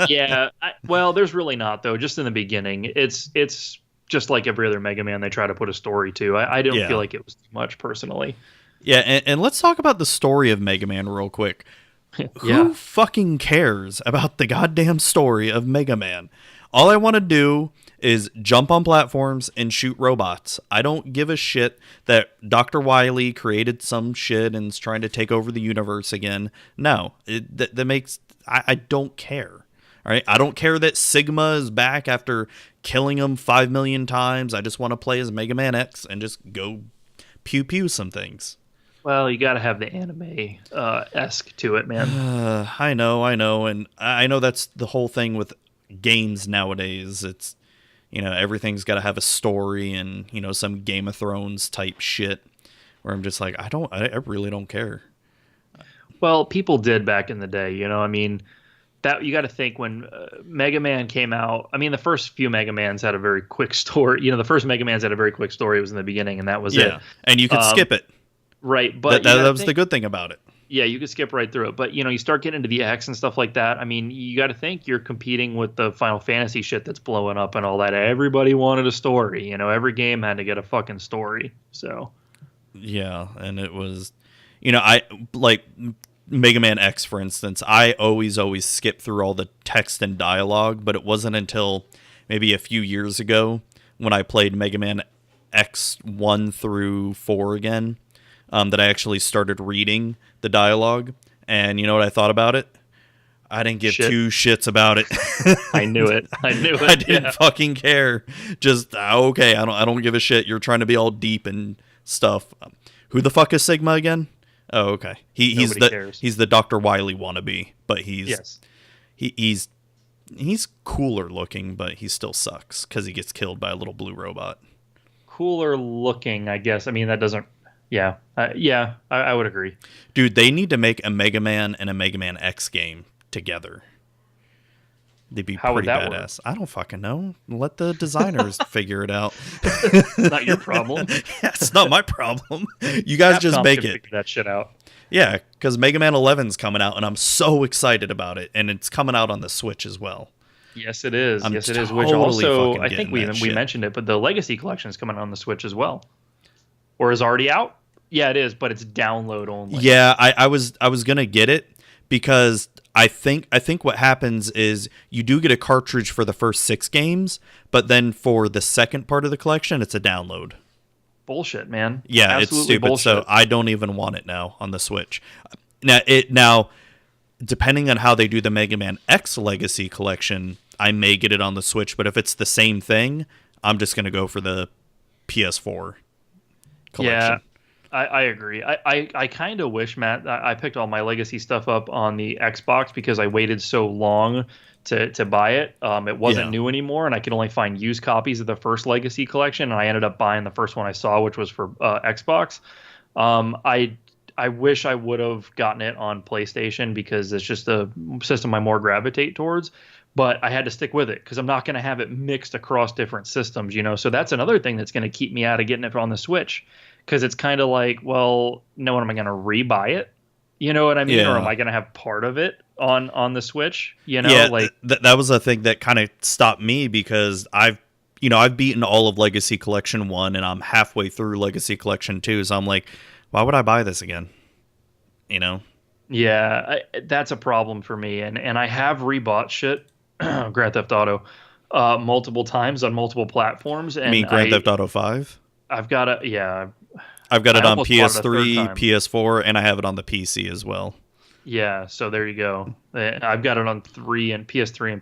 Yeah, well, there's really not, though. Just in the beginning, it's just like every other Mega Man they try to put a story to. I don't feel like it was too much, personally. Yeah, and let's talk about the story of Mega Man real quick. Who fucking cares about the goddamn story of Mega Man? All I want to do is jump on platforms and shoot robots. I don't give a shit that Dr. Wily created some shit and is trying to take over the universe again. No, that makes... I don't care. All right, I don't care that Sigma is back after killing him 5 million times. I just want to play as Mega Man X and just go pew pew some things. Well, you got to have the anime esque to it, man. I know, and I know that's the whole thing with games nowadays. It's everything's got to have a story and some Game of Thrones type shit. Where I'm just like, I really don't care. Well, people did back in the day, I mean, that you got to think when Mega Man came out. I mean, the first few Mega Mans had a very quick story. The first Mega Man's had a very quick story. It was in the beginning, and that was it. And you could skip it. Right, but that was the good thing about it. Yeah, you could skip right through it. But you start getting into the X and stuff like that. I mean, you got to think you're competing with the Final Fantasy shit that's blowing up and all that. Everybody wanted a story. Every game had to get a fucking story. So. Yeah, and it was, I like Mega Man X, for instance. I always skip through all the text and dialogue, but it wasn't until maybe a few years ago when I played Mega Man X 1 through 4 again that I actually started reading the dialogue. And you know what I thought about it? I didn't give two shits about it. I knew it. I didn't fucking care. Just okay. I don't give a shit. You're trying to be all deep and stuff. Who the fuck is Sigma again? Oh, okay. He's the Dr. Wily wannabe, but he's cooler looking, but he still sucks because he gets killed by a little blue robot. Cooler looking, I guess. I mean, that doesn't Yeah, I would agree. Dude, they need to make a Mega Man and a Mega Man X game together. They'd be How pretty would that badass. work? I don't fucking know. Let the designers figure it out. Not your problem. Yeah, it's not my problem. You guys just make it. Figure that shit out. Yeah, because Mega Man 11's coming out, and I'm so excited about it. And it's coming out on the Switch as well. Yes, it is. I'm Yes, it is. totally Which also, fucking I think getting that we shit. mentioned it, but the Legacy Collection is coming out on the Switch as well, or is already out. Yeah, it is, but it's download only. Yeah, I was gonna get it because I think what happens is you do get a cartridge for the first 6 games, but then for the second part of the collection, it's a download. Bullshit, man. Yeah, Absolutely it's stupid. bullshit. So I don't even want it now on the Switch. Now, depending on how they do the Mega Man X Legacy Collection, I may get it on the Switch. But if it's the same thing, I'm just gonna go for the PS4 collection. Yeah, I agree. I kind of wish, Matt, I picked all my Legacy stuff up on the Xbox because I waited so long to buy it. It wasn't new anymore, and I could only find used copies of the first Legacy Collection, and I ended up buying the first one I saw, which was for Xbox. I wish I would have gotten it on PlayStation because it's just a system I more gravitate towards. But I had to stick with it because I'm not going to have it mixed across different systems, you know. So that's another thing that's going to keep me out of getting it on the Switch, because it's kind of like, well, no, am I going to rebuy it? You know what I mean? Yeah. Or am I going to have part of it on the Switch? You know, Yeah, like that was a thing that kind of stopped me because I've beaten all of Legacy Collection 1 and I'm halfway through Legacy Collection 2, so I'm like, why would I buy this again? You know? Yeah, that's a problem for me. And I have rebought shit, Grand Theft Auto, multiple times on multiple platforms. And You mean Grand Theft Auto 5? I've got it. Yeah, I've got it on almost bought it a third PS3, time. PS4, and I have it on the PC as well. Yeah. So there you go. I've got it on PS3 and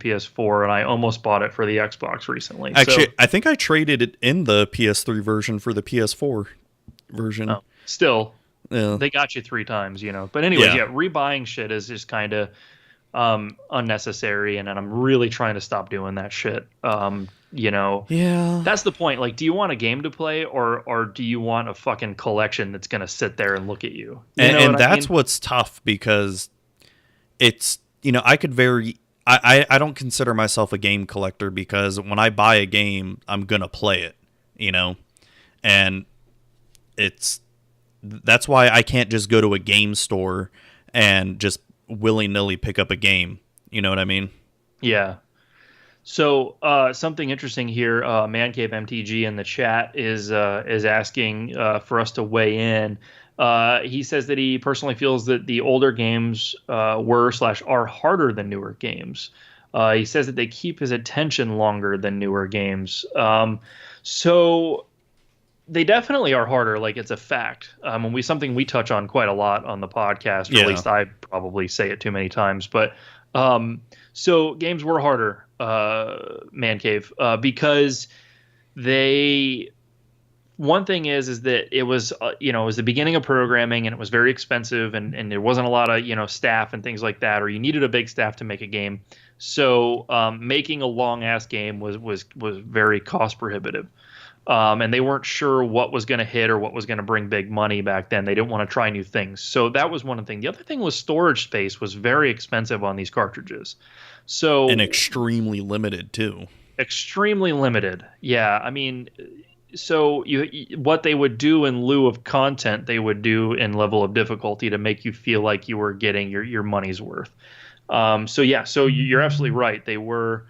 PS4, and I almost bought it for the Xbox recently. Actually, I think I traded it in the PS3 version for the PS4 version. Oh, still, Yeah. they got you 3 times, you know. But anyways, Yeah. rebuying shit is just kind of unnecessary, and I'm really trying to stop doing that shit. You know, Yeah. that's the point. Like, do you want a game to play, or do you want a fucking collection that's gonna sit there and look at you? And that's what's tough because it's, I could I don't consider myself a game collector because when I buy a game, I'm going to play it, and that's why I can't just go to a game store and just willy-nilly pick up a game. You know what I mean? Yeah. So something interesting here, Man Cave MTG in the chat is asking for us to weigh in. He says that he personally feels that the older games are harder than newer games. He says that they keep his attention longer than newer games. So they definitely are harder. Like, it's a fact. Something we touch on quite a lot on the podcast, or at least I probably say it too many times. But so games were harder, Man Cave, because one thing is that it was, it was the beginning of programming, and it was very expensive, and there wasn't a lot of, staff and things like that, or you needed a big staff to make a game. So making a long ass game was very cost prohibitive. And they weren't sure what was going to hit or what was going to bring big money back then. They didn't want to try new things. So that was one thing. The other thing was storage space was very expensive on these cartridges. So, and extremely limited too. Extremely limited. Yeah. I mean, so what they would do in lieu of content, they would do in level of difficulty to make you feel like you were getting your money's worth. So you're absolutely right. They were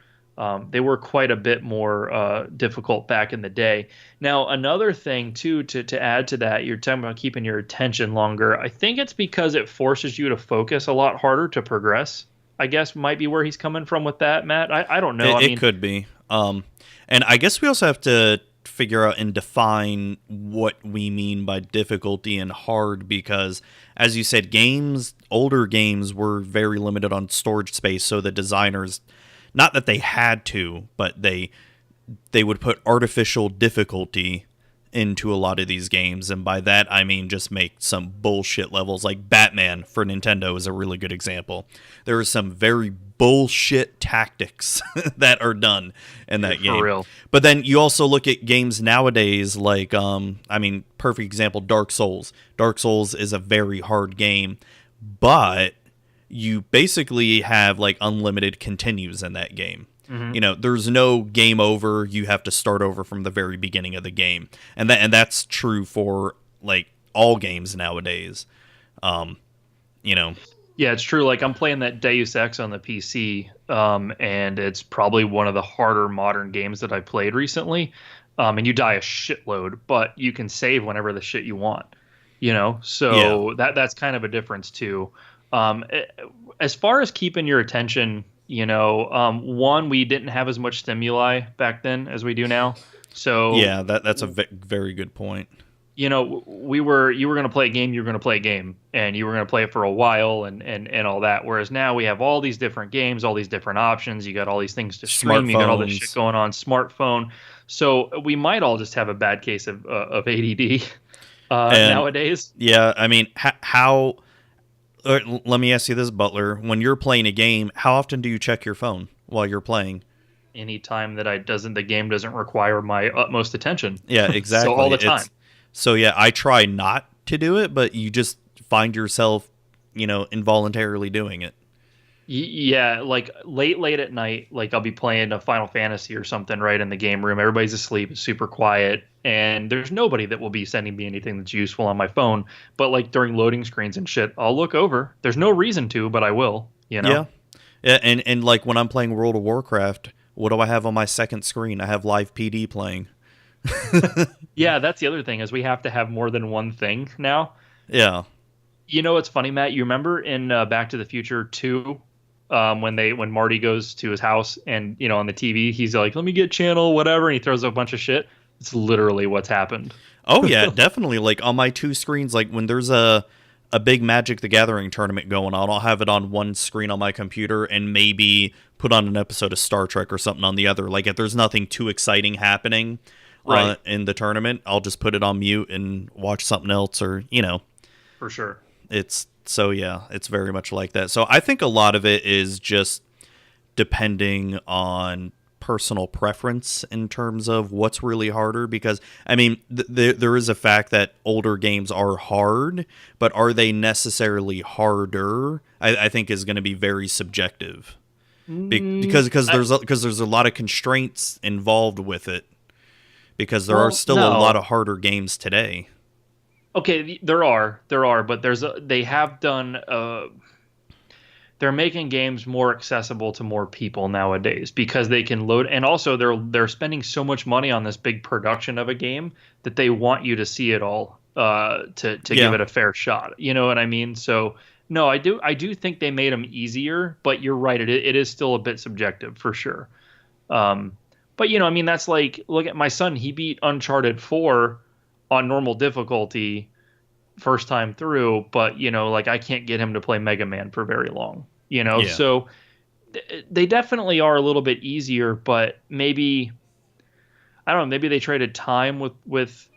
quite a bit more difficult back in the day. Now, another thing, too, to add to that, you're talking about keeping your attention longer. I think it's because it forces you to focus a lot harder to progress, I guess might be where he's coming from with that, Matt. I don't know. It could be. And I guess we also have to figure out and define what we mean by difficulty and hard because, as you said, older games were very limited on storage space, so the designers... Not that they had to, but they would put artificial difficulty into a lot of these games, and by that I mean just make some bullshit levels. Like Batman for Nintendo is a really good example. There are some very bullshit tactics that are done in that game. For real. But then you also look at games nowadays like perfect example, Dark Souls. Dark Souls is a very hard game, but you basically have like unlimited continues in that game. Mm-hmm. There's no game over. You have to start over from the very beginning of the game, and that's true for like all games nowadays. Yeah, it's true. Like I'm playing that Deus Ex on the PC, and it's probably one of the harder modern games that I played recently. And you die a shitload, but you can save whenever the shit you want. So that's kind of a difference too. As far as keeping your attention. One, we didn't have as much stimuli back then as we do now. So yeah, that's a very good point. You were going to play a game, you were going to play a game, and you were going to play it for a while and all that. Whereas now we have all these different games, all these different options. You got all these things to stream. You got all this shit going on, smartphone. So we might all just have a bad case of ADD nowadays. Yeah, I mean, how? Let me ask you this, Butler. When you're playing a game, how often do you check your phone while you're playing? Anytime that the game doesn't require my utmost attention. Yeah, exactly. So all the time. I try not to do it, but you just find yourself, involuntarily doing it. Yeah, like late at night, like I'll be playing a Final Fantasy or something right in the game room. Everybody's asleep, it's super quiet, and there's nobody that will be sending me anything that's useful on my phone. But like during loading screens and shit, I'll look over. There's no reason to, but I will, Yeah, and like when I'm playing World of Warcraft, what do I have on my second screen? I have Live PD playing. Yeah, that's the other thing is we have to have more than one thing now. Yeah. What's funny, Matt? You remember in Back to the Future 2, when Marty goes to his house and on the TV he's like, let me get channel whatever, and he throws a bunch of shit. It's literally what's happened. Oh yeah, definitely. Like on my two screens, like when there's a big Magic the Gathering tournament going on, I'll have it on one screen on my computer and maybe put on an episode of Star Trek or something on the other. Like if there's nothing too exciting happening in the tournament, I'll just put it on mute and watch something else, or for sure. It's very much like that. So I think a lot of it is just depending on personal preference in terms of what's really harder, because I mean there is a fact that older games are hard, but are they necessarily harder? I think is going to be very subjective, because there's a lot of constraints involved with it, because there are still a lot of harder games today. Okay, there are, but they have done. They're making games more accessible to more people nowadays because they can load, and also they're spending so much money on this big production of a game that they want you to see it all to give it a fair shot. You know what I mean? So no, I do think they made them easier, but you're right, it is still a bit subjective for sure. But I mean, that's like, look at my son. He beat Uncharted 4 on normal difficulty first time through, but like I can't get him to play Megaman for very long, so they definitely are a little bit easier, but maybe I don't know, maybe they traded time with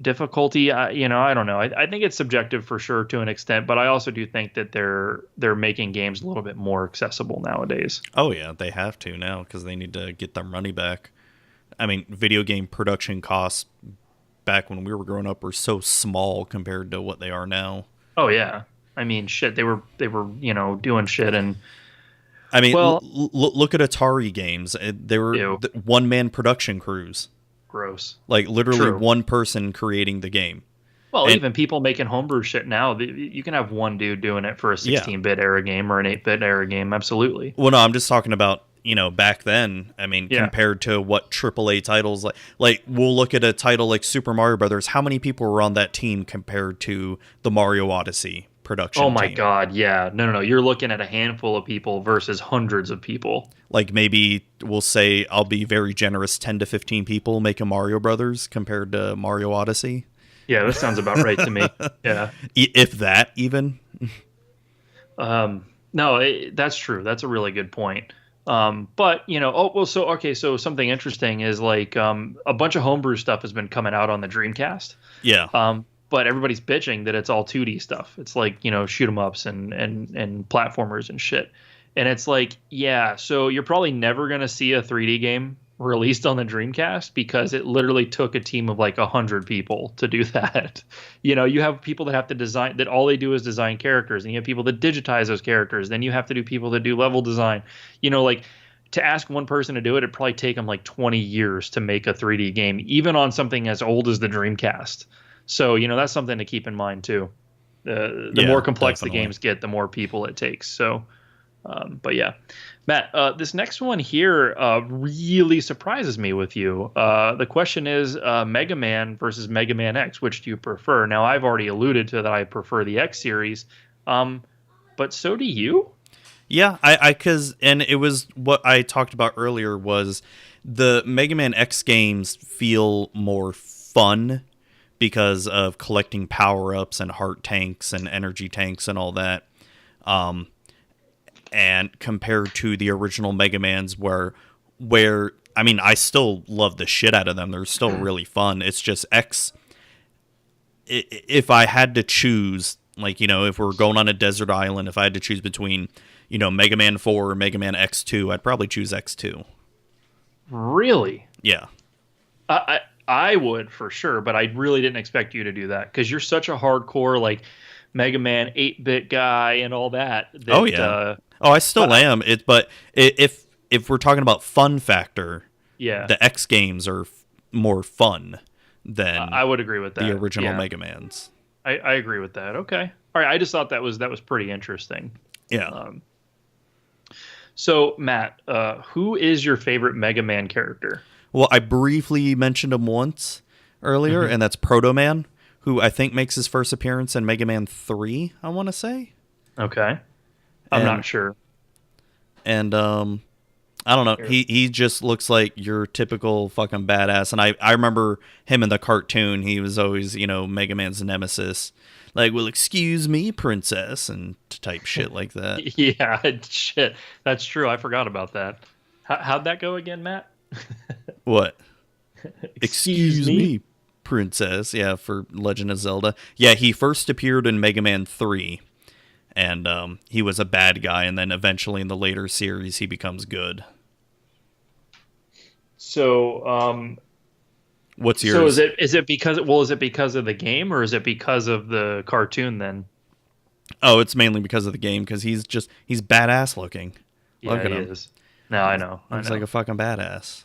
difficulty. I don't know. I think it's subjective for sure to an extent, but I also do think that they're making games a little bit more accessible nowadays. Oh yeah, they have to now because they need to get their money back. I mean, video game production costs back when we were growing up were so small compared to what they are now. Oh yeah, I mean, shit, they were doing shit, and I mean, look at Atari games. They were one-man production crews. Gross. Like literally one person creating the game. Well, even people making homebrew shit now, you can have one dude doing it for a 16-bit era game or an 8-bit era game. Absolutely. Well, no, I'm just talking about back then. I mean, compared to what AAA titles like we'll look at a title like Super Mario Brothers. How many people were on that team compared to the Mario Odyssey production? Oh my God, yeah, no. You're looking at a handful of people versus hundreds of people. Like maybe we'll say, I'll be very generous, 10 to 15 people making Mario Brothers compared to Mario Odyssey. Yeah, that sounds about right to me. Yeah, if that even. No, that's true. That's a really good point. But so something interesting is like a bunch of homebrew stuff has been coming out on the Dreamcast. Yeah. But everybody's bitching that it's all 2D stuff. It's like, shoot 'em ups and platformers and shit. And it's like, yeah, so you're probably never going to see a 3D game released on the Dreamcast because it literally took a team of like 100 people to do that. You have people that have to design, that all they do is design characters, and you have people that digitize those characters. Then you have to do people that do level design. Like to ask one person to do it, it'd probably take them like 20 years to make a 3D game, even on something as old as the Dreamcast. So, that's something to keep in mind too. The more complex definitely the games get, the more people it takes. So, but yeah, Matt, this next one here really surprises me with you. The question is Mega Man versus Mega Man X. Which do you prefer? Now, I've already alluded to that I prefer the X series, but so do you? Yeah, and it was what I talked about earlier was the Mega Man X games feel more fun because of collecting power-ups and heart tanks and energy tanks and all that. And compared to the original Mega Mans where I mean, I still love the shit out of them. They're still really fun. It's just X. If I had to choose, like, if we're going on a desert island, if I had to choose between, Mega Man 4 or Mega Man X2, I'd probably choose X2. Really? Yeah. I would for sure, but I really didn't expect you to do that because you're such a hardcore like Mega Man 8-bit guy and all that. Oh yeah. I still am. But if we're talking about fun factor, yeah, the X games are more fun than I would agree with that. The original Mega Mans. I agree with that. Okay. All right. I just thought that was pretty interesting. Yeah. So Matt, who is your favorite Mega Man character? Well, I briefly mentioned him once earlier, and that's Proto Man, who I think makes his first appearance in Mega Man 3, I want to say. Okay. I'm not sure. And I don't know. He just looks like your typical fucking badass. And I remember him in the cartoon. He was always, Mega Man's nemesis. Like, well, excuse me, princess, and type shit like that. Yeah, shit. That's true. I forgot about that. How'd that go again, Matt? What? Excuse me, princess. Yeah, for Legend of Zelda. Yeah, he first appeared in Mega Man 3, and he was a bad guy, and then eventually in the later series he becomes good. So, what's yours? So is it because of the game, or is it because of the cartoon then? Oh, it's mainly because of the game, because he's badass looking. Yeah, Look at him. Is. No, I know. He's like a fucking badass.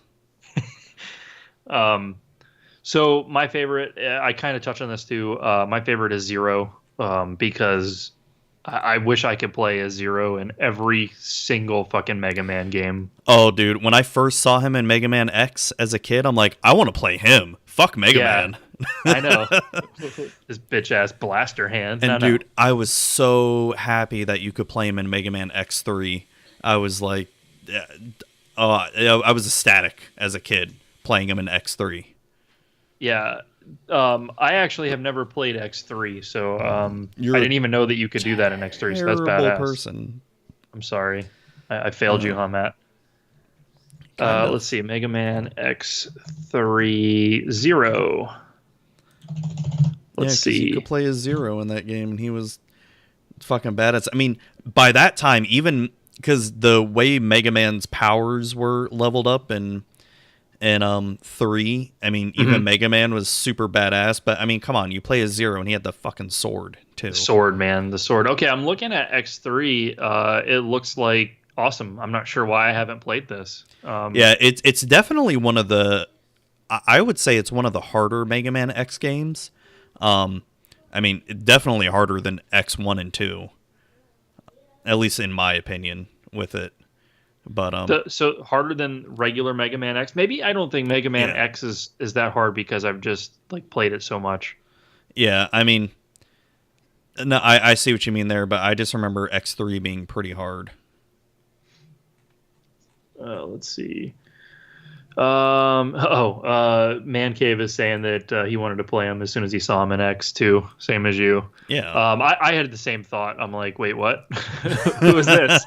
So my favorite, I kind of touched on this too. My favorite is Zero, because I wish I could play as Zero in every single fucking Mega Man game. Oh, dude, when I first saw him in Mega Man X as a kid, I'm like, I want to play him. Fuck Mega Man. I know. His bitch ass blaster hand. And dude, I was so happy that you could play him in Mega Man X3. I was like, I was ecstatic as a kid playing him in X3. Yeah. I actually have never played X3, so I didn't even know that you could do that in X3. So that's badass. Person. I'm sorry, I failed you on that. Let's see, Mega Man X3 Zero. Let's see. You could play as Zero in that game, and he was fucking badass. I mean, by that time, even because the way Mega Man's powers were leveled up and 3, I mean, even Mega Man was super badass, but I mean, come on, you play as Zero and he had the fucking sword too. Sword, man, the sword. Okay, I'm looking at X3. It looks like awesome. I'm not sure why I haven't played this. Yeah, it's definitely one of the, I would say it's one of the harder Mega Man X games. I mean, definitely harder than X1 and 2, at least in my opinion with it. But so harder than regular Mega Man X. Maybe I don't think Mega Man X is that hard because I've just like played it so much. Yeah, I mean, no, I see what you mean there, but I just remember X3 being pretty hard. Let's see. Man Cave is saying that he wanted to play him as soon as he saw him in X2, same as you. Yeah. I had the same thought. I'm like, wait, what? Who is this?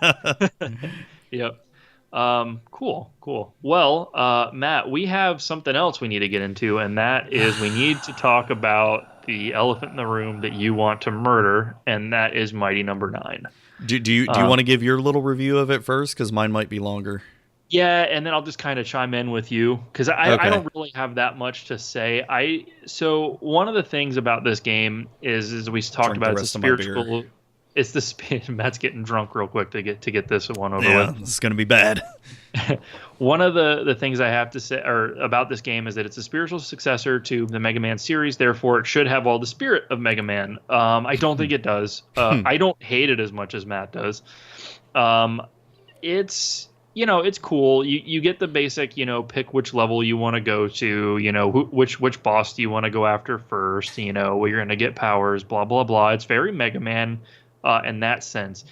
Yep. Cool. Well, Matt, we have something else we need to get into, and that is we need to talk about the elephant in the room that you want to murder, and that is Mighty Number 9. Do you want to give your little review of it first? Because mine might be longer. Yeah, and then I'll just kind of chime in with you because I don't really have that much to say. So one of the things about this game is we talked about it's a spiritual. It's the Matt's getting drunk real quick to get this one over with. Yeah, this is gonna be bad. One of the things I have to say about this game is that it's a spiritual successor to the Mega Man series. Therefore, it should have all the spirit of Mega Man. I don't think it does. I don't hate it as much as Matt does. It's cool. You get the basic, pick which level you want to go to, which boss do you want to go after first, where you're going to get powers, blah, blah, blah. It's very Mega Man in that sense.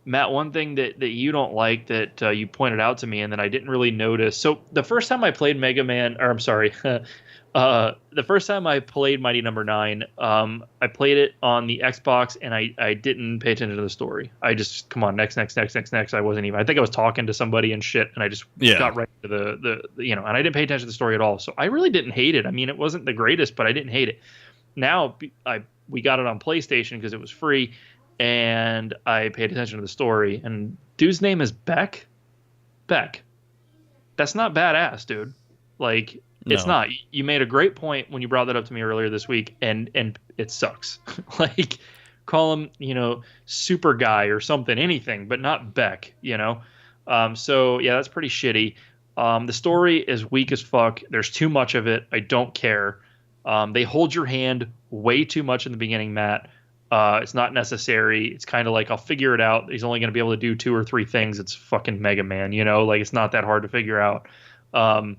Matt, one thing that you don't like that you pointed out to me and that I didn't really notice. So the first time I played Mega Man, or I'm sorry, the first time I played Mighty Number 9, I played it on the Xbox and I didn't pay attention to the story. I just, come on, next. I think I was talking to somebody and shit, and I just got right to the and I didn't pay attention to the story at all. So I really didn't hate it. I mean, it wasn't the greatest, but I didn't hate it. Now we got it on PlayStation because it was free, and I paid attention to the story. And dude's name is Beck. That's not badass, dude. Like, it's not. You made a great point when you brought that up to me earlier this week, and it sucks. Like, call him, Super Guy or something, anything, but not Beck, So, yeah, that's pretty shitty. The story is weak as fuck. There's too much of it. I don't care. They hold your hand way too much in the beginning, Matt. It's not necessary. It's kind of like, I'll figure it out. He's only going to be able to do 2 or 3 things. It's fucking Mega Man, like, it's not that hard to figure out. And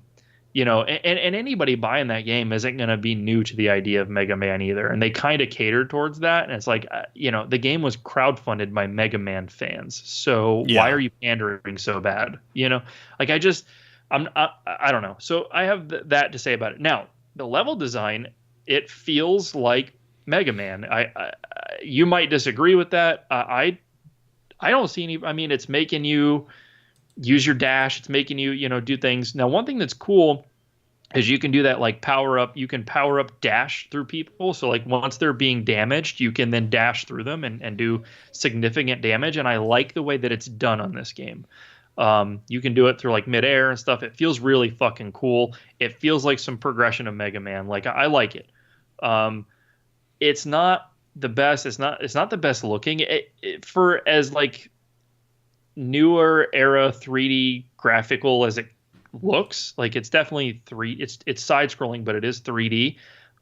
anybody buying that game isn't going to be new to the idea of Mega Man either. And they kind of catered towards that. And it's like, the game was crowdfunded by Mega Man fans. So why are you pandering so bad? Like, I don't know. So I have that to say about it. Now, the level design, it feels like Mega Man. You might disagree with that. I don't see any. I mean, it's making you use your dash. It's making you, do things. Now, one thing that's cool is you can do that, like power up. You can power up dash through people. So, like, once they're being damaged, you can then dash through them and do significant damage. And I like the way that it's done on this game. You can do it through like midair and stuff. It feels really fucking cool. It feels like some progression of Mega Man. Like, I like it. It's not the best. It's not the best looking. For as like newer era 3D graphical as it looks, like, it's definitely it's side scrolling, but it is 3D.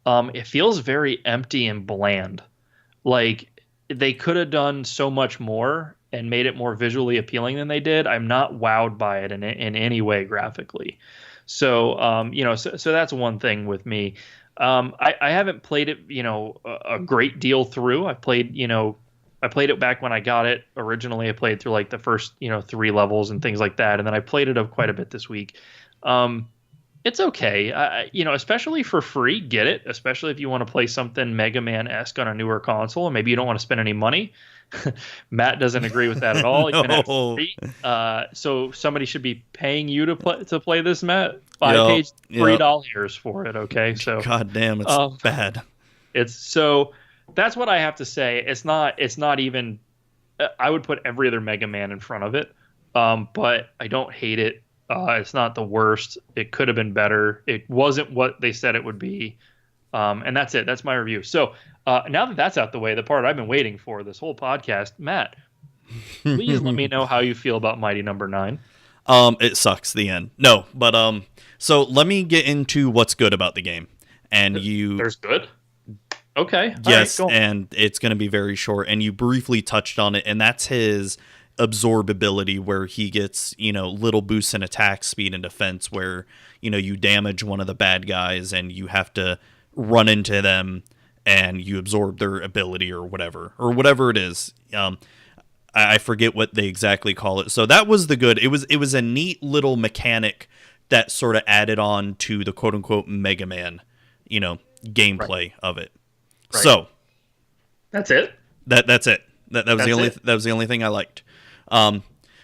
It feels very empty and bland. Like, they could have done so much more and made it more visually appealing than they did. I'm not wowed by it in any way graphically. So, so that's one thing with me. I haven't played it, a great deal through. I played it back when I got it originally. I played through like the first, 3 levels and things like that. And then I played it quite a bit this week. It's okay. Especially for free, get it. Especially if you want to play something Mega Man-esque on a newer console, and maybe you don't want to spend any money. Matt doesn't agree with that at all. No. So somebody should be paying you to play this, Matt. I paid $3 for it. Okay, so God damn, it's bad. So that's what I have to say. It's not even. I would put every other Mega Man in front of it, but I don't hate it. It's not the worst. It could have been better. It wasn't what they said it would be. And that's it. That's my review. So now that that's out the way, the part I've been waiting for this whole podcast, Matt, please let me know how you feel about Mighty Number 9. It sucks, the end. No, but so let me get into what's good about the game. And there's good? Okay. Yes, right, and it's going to be very short. And you briefly touched on it, and that's his absorbability, where he gets, little boosts in attack speed and defense, where, you damage one of the bad guys and you have to run into them and you absorb their ability or whatever it is. I forget what they exactly call it. So that was the good. It was a neat little mechanic that sort of added on to the quote unquote Mega Man, gameplay of it. Right. So that's it. That's it. That was the only thing I liked.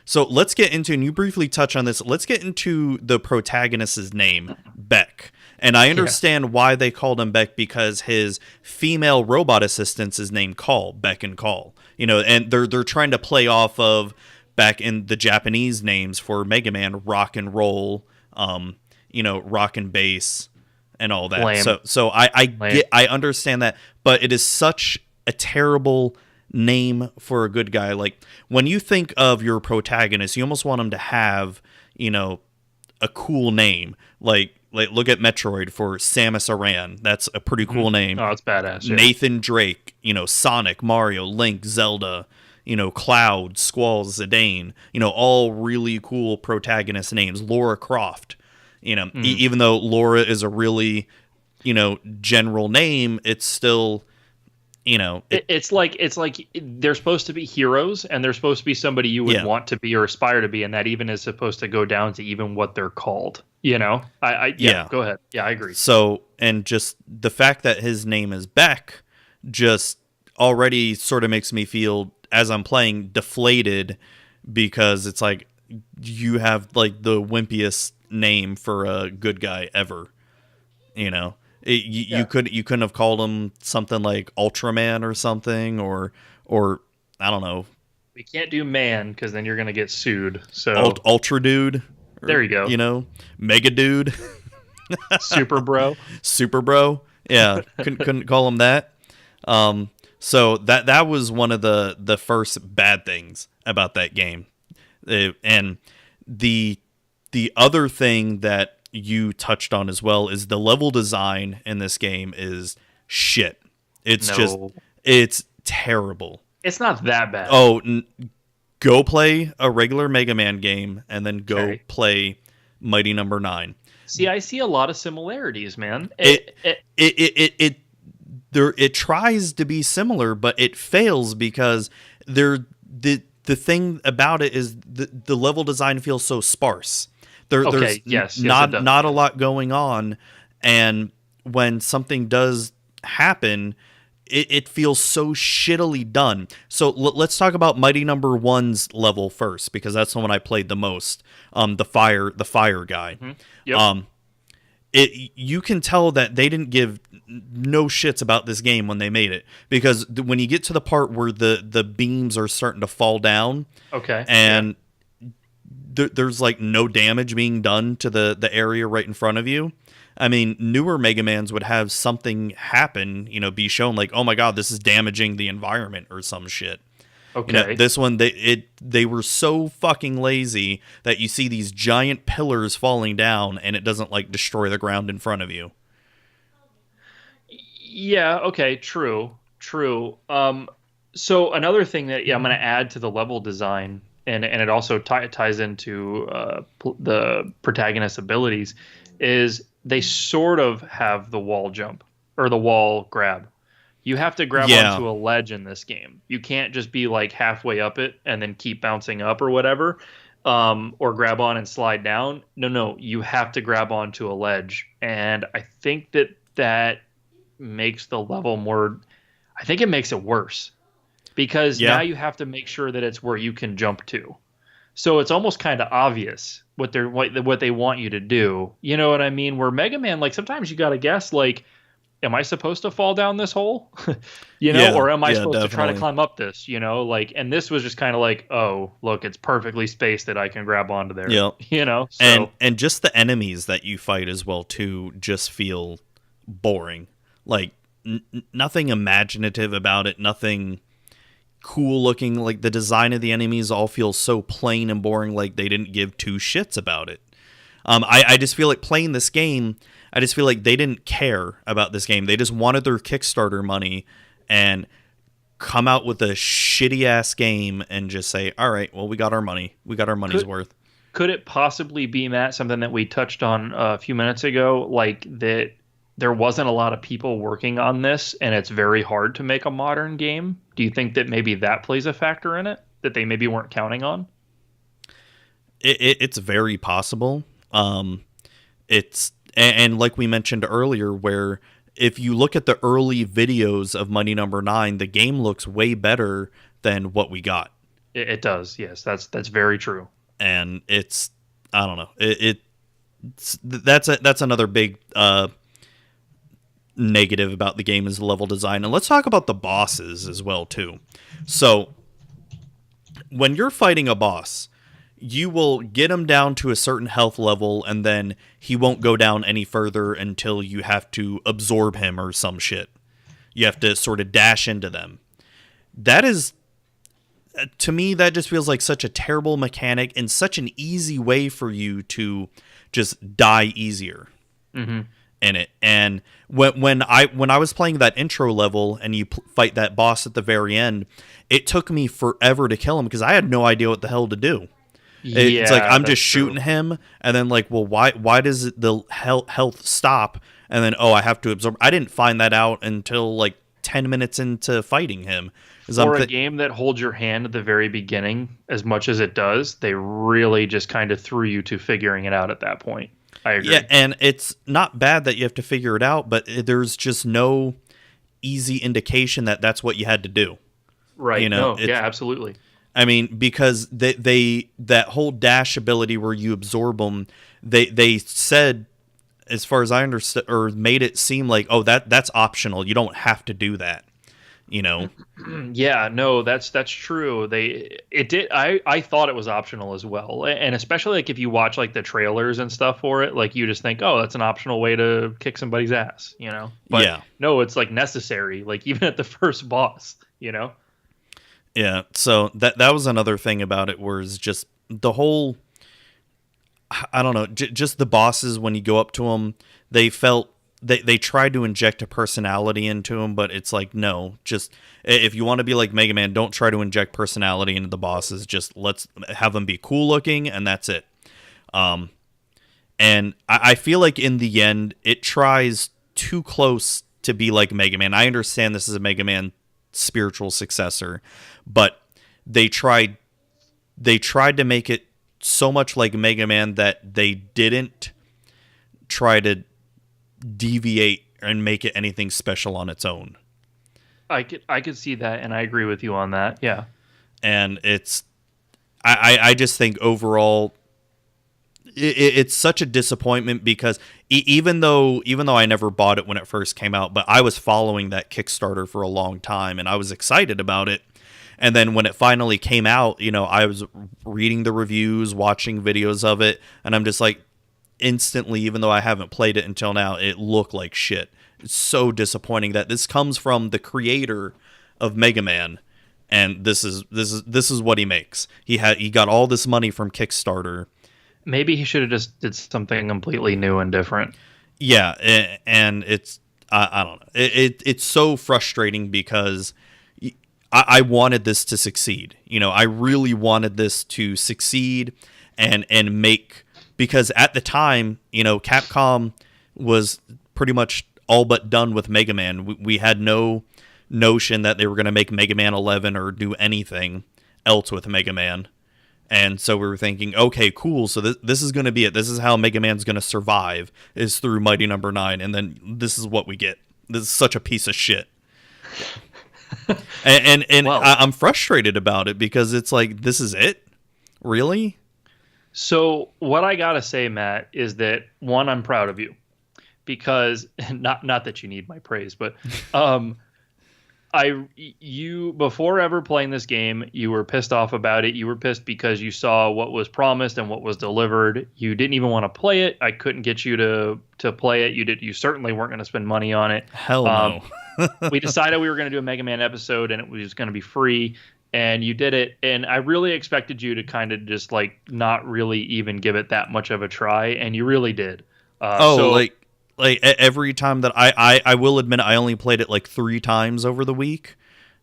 So let's get into, and you briefly touch on this, let's get into the protagonist's name, Beck. And I understand why they called him Beck, because his female robot assistant is named Call, Beck and Call. You know, and they're trying to play off of, back in the Japanese names for Mega Man, rock and roll, you know, rock and bass and all that. Lame. So I understand that, but it is such a terrible name for a good guy. Like, when you think of your protagonist, you almost want him to have, you know, a cool name. Like look at Metroid for Samus Aran. That's a pretty cool name. Oh, it's badass. Yeah. Nathan Drake, you know, Sonic, Mario, Link, Zelda, you know, Cloud, Squall, Zidane, you know, all really cool protagonist names. Lara Croft, you know, even though Laura is a really, you know, general name, it's still, you know, it's like they're supposed to be heroes, and they're supposed to be somebody you would want to be or aspire to be, and that even is supposed to go down to even what they're called. You know, go ahead. Yeah, I agree. So, and just the fact that his name is Beck just already sort of makes me feel, as I'm playing, deflated, because it's like, you have like the wimpiest name for a good guy ever. You know, you couldn't have called him something like Ultraman or something, or I don't know. We can't do man, because then you're gonna get sued. So Ultra Dude. There you go. You know, Mega Dude. Super Bro. Yeah, couldn't call him that. So that was one of the first bad things about that game. And the other thing that you touched on as well is the level design in this game is shit. It's terrible. It's not that bad. Oh, go play a regular Mega Man game and then go play Mighty Number 9. See, I see a lot of similarities, man. It tries to be similar, but it fails, because the thing about it is the level design feels so sparse. There's not a lot going on, and when something does happen, it feels so shittily done. So let's talk about Mighty Number 1's level first, because that's the one I played the most. The fire guy. Mm-hmm. Yep. You can tell that they didn't give no shits about this game when they made it, because when you get to the part where the beams are starting to fall down, and there's like no damage being done to the area right in front of you. I mean, newer Mega Mans would have something happen, you know, be shown like, oh my god, this is damaging the environment or some shit. Okay. You know, this one, they were so fucking lazy that you see these giant pillars falling down, and it doesn't like destroy the ground in front of you. Yeah. Okay. True. So another thing that I'm going to add to the level design, and it also ties into the protagonist's abilities, is they sort of have the wall jump or the wall grab. You have to grab onto a ledge in this game. You can't just be like halfway up it and then keep bouncing up or whatever, or grab on and slide down. No, you have to grab onto a ledge. And I think that makes the level more... I think it makes it worse, because now you have to make sure that it's where you can jump to. So it's almost kind of obvious what they want you to do. You know what I mean? Where Mega Man, like, sometimes you got to guess, like, am I supposed to fall down this hole? Or am I supposed to try to climb up this? You know, like, and this was just kind of like, oh, look, it's perfectly spaced that I can grab onto there. Yeah. You know, so. And just the enemies that you fight as well too just feel boring. Like nothing imaginative about it. Nothing cool looking. Like the design of the enemies all feel so plain and boring. Like they didn't give two shits about it. I just feel like playing this game, I just feel like they didn't care about this game. They just wanted their Kickstarter money and come out with a shitty ass game and just say, all right, well, we got our money. We got our money's worth. Could it possibly be, Matt, something that we touched on a few minutes ago, like that there wasn't a lot of people working on this and it's very hard to make a modern game? Do you think that maybe that plays a factor in it, that they maybe weren't counting on? It's very possible. It's and like we mentioned earlier, where if you look at the early videos of Mighty Number 9, the game looks way better than what we got. It does. Yes, that's very true. And it's, I don't know. That's another big negative about the game is the level design. And let's talk about the bosses as well too. So when you're fighting a boss, you will get him down to a certain health level, and then he won't go down any further until you have to absorb him or some shit. You have to sort of dash into them. That is, to me, that just feels like such a terrible mechanic and such an easy way for you to just die easier. Mm-hmm. In it. And when I was playing that intro level and you fight that boss at the very end, it took me forever to kill him because I had no idea what the hell to do. It's like I'm just shooting him, and then like, well, why does the health stop? And then I have to absorb. I didn't find that out until like 10 minutes into fighting him. For a game that holds your hand at the very beginning as much as it does, they really just kind of threw you to figuring it out at that point. I agree. Yeah, and it's not bad that you have to figure it out, but there's just no easy indication that that's what you had to do. Right. You know, yeah, absolutely. I mean, because they that whole dash ability where you absorb them, they said, as far as I understood, or made it seem like, that's optional. You don't have to do that. You know. Yeah, no, that's true. I thought it was optional as well, and especially like if you watch like the trailers and stuff for it, like you just think, that's an optional way to kick somebody's ass, you know. But yeah. No, it's like necessary. Like even at the first boss, you know. Yeah. So that was another thing about it, was just the whole. I don't know, just the bosses when you go up to them, they felt. They tried to inject a personality into him, but it's like, no, just if you want to be like Mega Man, don't try to inject personality into the bosses. Just let's have them be cool looking, and that's it. And I feel like in the end, it tries too close to be like Mega Man. I understand this is a Mega Man spiritual successor, but they tried to make it so much like Mega Man that they didn't try to deviate and make it anything special on its own. I could see that, and I agree with you on that. Yeah. And it's I just think overall it's such a disappointment because even though I never bought it when it first came out, but I was following that Kickstarter for a long time and I was excited about it. And then when it finally came out, you know, I was reading the reviews, watching videos of it, and I'm just like, instantly, even though I haven't played it until now, it looked like shit. It's so disappointing that this comes from the creator of Mega Man, and this is what he makes. He got all this money from Kickstarter. Maybe he should have just did something completely new and different. Yeah, and it's I don't know. It's so frustrating because I wanted this to succeed. You know, I really wanted this to succeed and make. Because at the time, you know, Capcom was pretty much all but done with Mega Man. We had no notion that they were going to make Mega Man 11 or do anything else with Mega Man. And so we were thinking, okay, cool. So this is going to be it. This is how Mega Man's going to survive, is through Mighty Number 9. And then this is what we get. This is such a piece of shit. and well, I'm frustrated about it because it's like, this is it? Really? So what I gotta say, Matt, is that one, I'm proud of you, because not that you need my praise, but you before ever playing this game, you were pissed off about it. You were pissed because you saw what was promised and what was delivered. You didn't even want to play it. I couldn't get you to play it. You certainly weren't going to spend money on it. Hell no. We decided we were going to do a Mega Man episode, and it was going to be free. And you did it, and I really expected you to kind of just like not really even give it that much of a try, and you really did. Like every time that I will admit I only played it like 3 times over the week,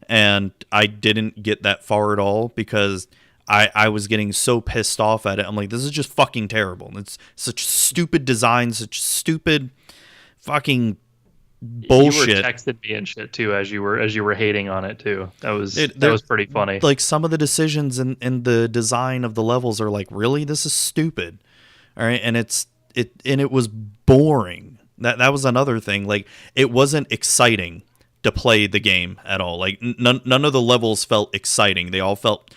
and I didn't get that far at all because I was getting so pissed off at it. I'm like, this is just fucking terrible. It's such stupid design, such stupid fucking bullshit. You were texting me and shit too as you were hating on it too. That was pretty funny. Like some of the decisions in the design of the levels are like, really, this is stupid. All right, and it was boring. That was another thing. Like, it wasn't exciting to play the game at all. Like none of the levels felt exciting. They all felt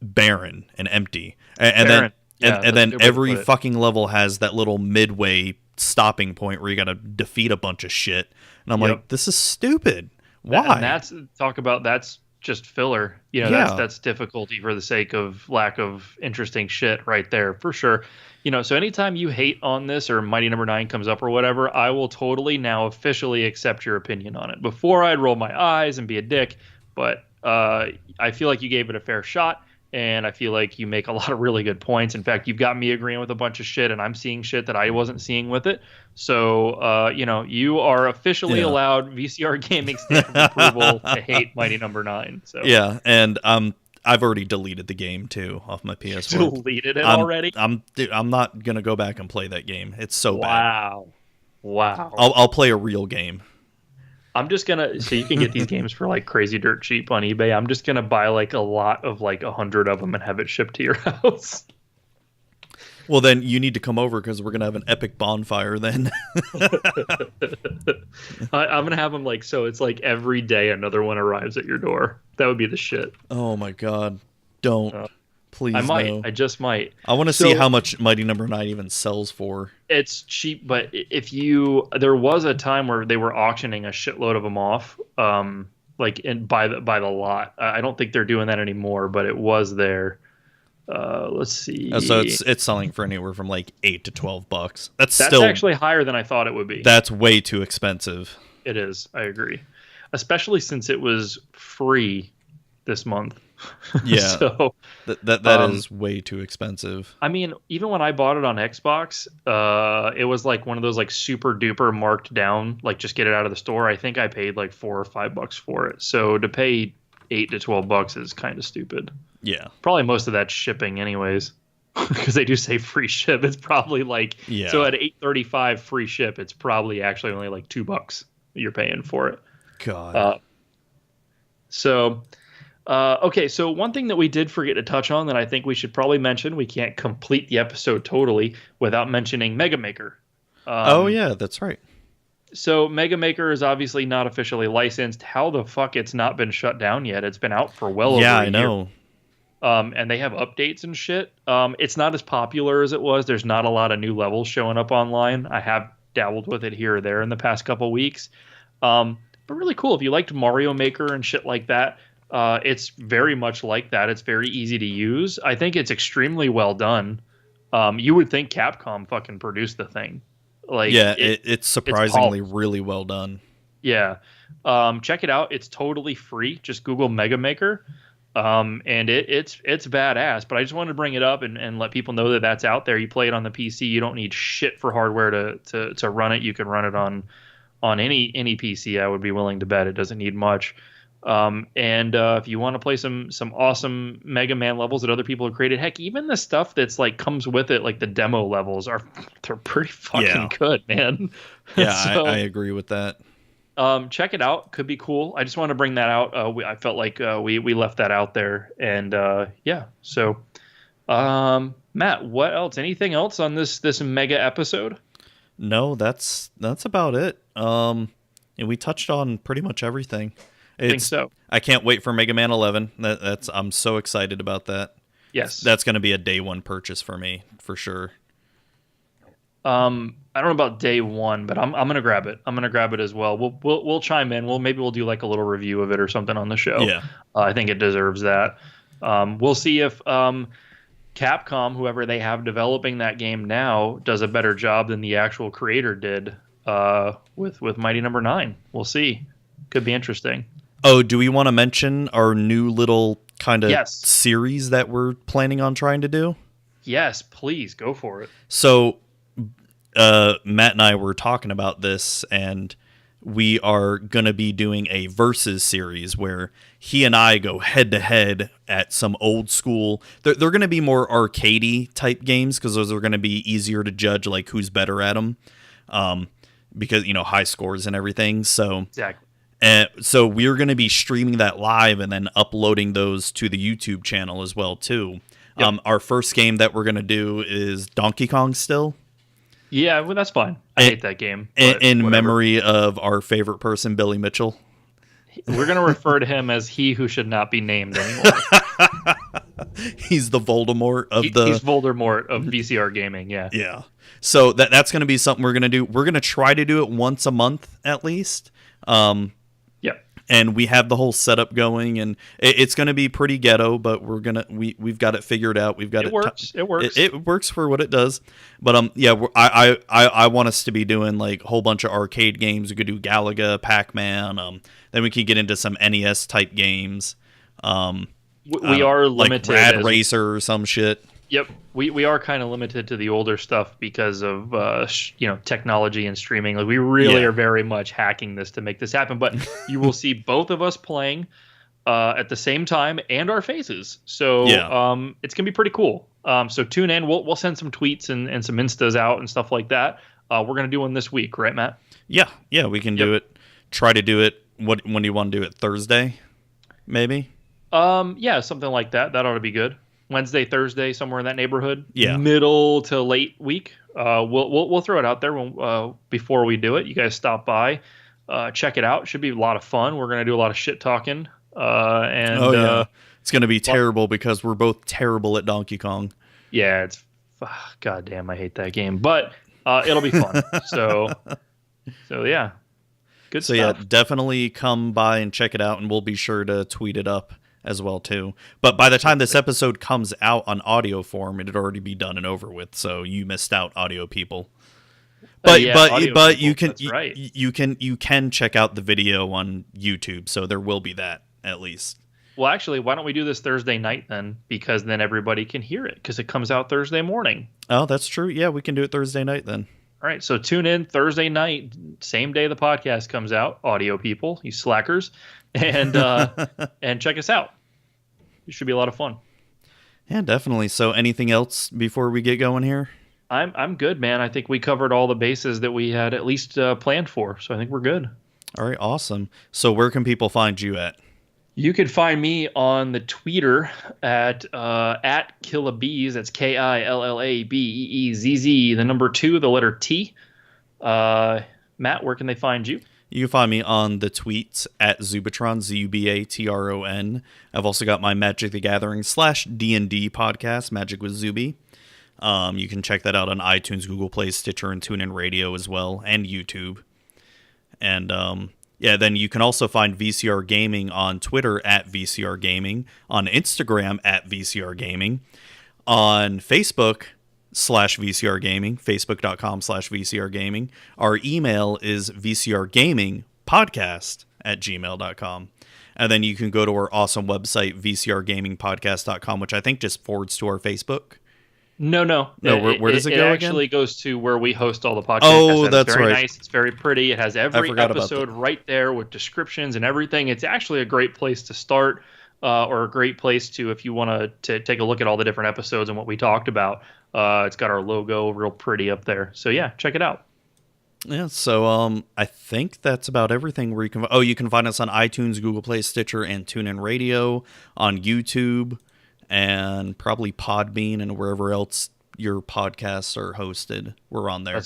barren and empty, and then every fucking level has that little midway stopping point where you got to defeat a bunch of shit, and I'm like, this is stupid. Why? And that's just filler. That's difficulty for the sake of lack of interesting shit right there for sure. So anytime you hate on this or Mighty Number 9 comes up or whatever, I will totally now officially accept your opinion on it. Before I'd roll my eyes and be a dick, but I feel like you gave it a fair shot. And I feel like you make a lot of really good points. In fact, you've got me agreeing with a bunch of shit, and I'm seeing shit that I wasn't seeing with it. So, you are officially allowed VCR Gaming stamp of approval to hate Mighty Number 9. So yeah, and I've already deleted the game too off my PS4. Deleted it already? I'm not gonna go back and play that game. It's so bad. Wow. I'll play a real game. I'm just gonna, so you can get these games for like crazy dirt cheap on eBay. I'm just gonna buy like a lot of like 100 of them and have it shipped to your house. Well, then you need to come over because we're gonna have an epic bonfire then. I'm gonna have them like, so it's like every day another one arrives at your door. That would be the shit. Oh my god! Don't. Please, I might. no. I just might. I want to see how much Mighty Number 9 even sells for. It's cheap, but there was a time where they were auctioning a shitload of them off, by the lot. I don't think they're doing that anymore, but it was there. Let's see. So it's selling for anywhere from like $8 to $12. That's still actually higher than I thought it would be. That's way too expensive. It is. I agree, especially since it was free this month. Yeah, so that is way too expensive. I mean, even when I bought it on Xbox, it was like one of those like super duper marked down, like just get it out of the store. I think I paid like $4 or $5 for it. So to pay $8 to $12 is kind of stupid. Yeah, probably most of that's shipping, anyways, because they do say free ship. It's probably like so at $8.35 free ship, it's probably actually only like $2 you're paying for it. God. Okay, so one thing that we did forget to touch on that I think we should probably mention, we can't complete the episode totally without mentioning Mega Maker. Oh, yeah, that's right. So Mega Maker is obviously not officially licensed. How the fuck it's not been shut down yet? It's been out for well over a year. Yeah, I know. And they have updates and shit. It's not as popular as it was. There's not a lot of new levels showing up online. I have dabbled with it here or there in the past couple weeks. But really cool. If you liked Mario Maker and shit like that, it's very much like that. It's very easy to use. I think it's extremely well done. You would think Capcom fucking produced the thing. Like, yeah, it's surprisingly really well done. Yeah. Check it out. It's totally free. Just Google Mega Maker. And it's badass, but I just wanted to bring it up and let people know that that's out there. You play it on the PC. You don't need shit for hardware to run it. You can run it on any PC. I would be willing to bet it doesn't need much. And if you want to play some awesome Mega Man levels that other people have created, heck, even the stuff that's like comes with it, like the demo levels they're pretty fucking good, man. Yeah, so, I agree with that. Check it out. Could be cool. I just want to bring that out. I felt like we left that out there, and yeah. So, Matt, what else? Anything else on this mega episode? No, that's about it. And we touched on pretty much everything. I think so. I can't wait for Mega Man 11. I'm so excited about that. Yes, that's going to be a day one purchase for me for sure. I don't know about day one, but I'm gonna grab it. I'm gonna grab it as well. We'll chime in. Maybe we'll do like a little review of it or something on the show. Yeah, I think it deserves that. We'll see if Capcom, whoever they have developing that game now, does a better job than the actual creator did with Mighty Number 9. We'll see. Could be interesting. Oh, do we want to mention our new little kind of series that we're planning on trying to do? Yes, please go for it. So, Matt and I were talking about this, and we are going to be doing a versus series where he and I go head to head at some old school. They're going to be more arcadey type games because those are going to be easier to judge, like who's better at them, because high scores and everything. So exactly. So we're going to be streaming that live and then uploading those to the YouTube channel as well too. Yep. Our first game that we're going to do is Donkey Kong still. Yeah, well, that's fine. I hate that game. In memory of our favorite person, Billy Mitchell. We're going to refer to him as he who should not be named anymore. He's the Voldemort of He's Voldemort of VCR gaming, yeah. Yeah. So that's going to be something we're going to do. We're going to try to do it once a month at least. And we have the whole setup going, and it's going to be pretty ghetto, but we've got it figured out. We've got it. It works. It works for what it does. But I want us to be doing like a whole bunch of arcade games. We could do Galaga, Pac-Man. Then we could get into some NES type games. We are limited, like Rad Racer or some shit. Yep, we are kind of limited to the older stuff because of technology and streaming. Like we really are very much hacking this to make this happen. But you will see both of us playing at the same time and our faces. So it's gonna be pretty cool. So tune in. We'll send some tweets and some instas out and stuff like that. We're gonna do one this week, right, Matt? Yeah, we can do it. Try to do it. When do you want to do it? Thursday, maybe. Something like that. That ought to be good. Wednesday, Thursday, somewhere in that neighborhood. Yeah. Middle to late week. We'll throw it out there before we do it. You guys stop by, check it out. It should be a lot of fun. We're gonna do a lot of shit talking. It's gonna be terrible because we're both terrible at Donkey Kong. Yeah, it's goddamn. I hate that game, but it'll be fun. so yeah, good stuff. So yeah, definitely come by and check it out, and we'll be sure to tweet it up as well too. But by the time this episode comes out on audio form, it'd already be done and over with, so you missed out, audio people. But you can check out the video on YouTube, so there will be that at least. Well, actually, why don't we do this Thursday night then? Because then everybody can hear it because it comes out Thursday morning. Oh, that's true. Yeah, we can do it Thursday night then. All right, so tune in Thursday night, same day the podcast comes out, audio people, you slackers, and and check us out. It should be a lot of fun. Yeah, definitely. So anything else before we get going here? I'm good, man. I think we covered all the bases that we had at least planned for, so I think we're good. All right, awesome. So where can people find you at? You can find me on the Twitter at Killabeez. That's KILLABEEZZ, the number 2, the letter T. Matt, where can they find you? You can find me on the tweets at Zubatron, Zubatron. I've also got my Magic the Gathering /D&D podcast, Magic with Zuby. You can check that out on iTunes, Google Play, Stitcher, and TuneIn Radio as well, and YouTube. And then you can also find VCR Gaming on Twitter at VCR Gaming, on Instagram at VCR Gaming, on Facebook /VCR Gaming, facebook.com/VCR Gaming. Our email is vcrgamingpodcast@gmail.com. And then you can go to our awesome website, vcrgamingpodcast.com, which I think just forwards to our Facebook. No. Where does it go again? It actually goes to where we host all the podcasts. Oh, that's very right. Nice. It's very pretty. It has every episode right there with descriptions and everything. It's actually a great place to start, or a great place to, if you want to take a look at all the different episodes and what we talked about. It's got our logo real pretty up there. So yeah, check it out. Yeah, so I think that's about everything where you can... Oh, you can find us on iTunes, Google Play, Stitcher, and TuneIn Radio, on YouTube, and probably Podbean and wherever else your podcasts are hosted. We're on there.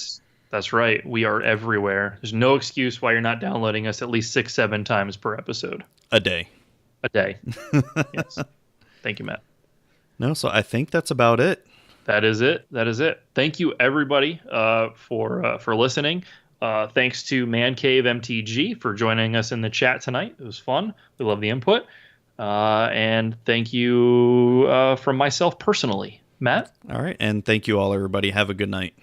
That's right. We are everywhere. There's no excuse why you're not downloading us at least 6-7 times per episode. A day. Yes. Thank you, Matt. No, so I think that's about it. That is it. Thank you, everybody, for listening. Thanks to Man Cave MTG for joining us in the chat tonight. It was fun. We love the input. And thank you from myself personally. Matt? All right. And thank you all, everybody. Have a good night.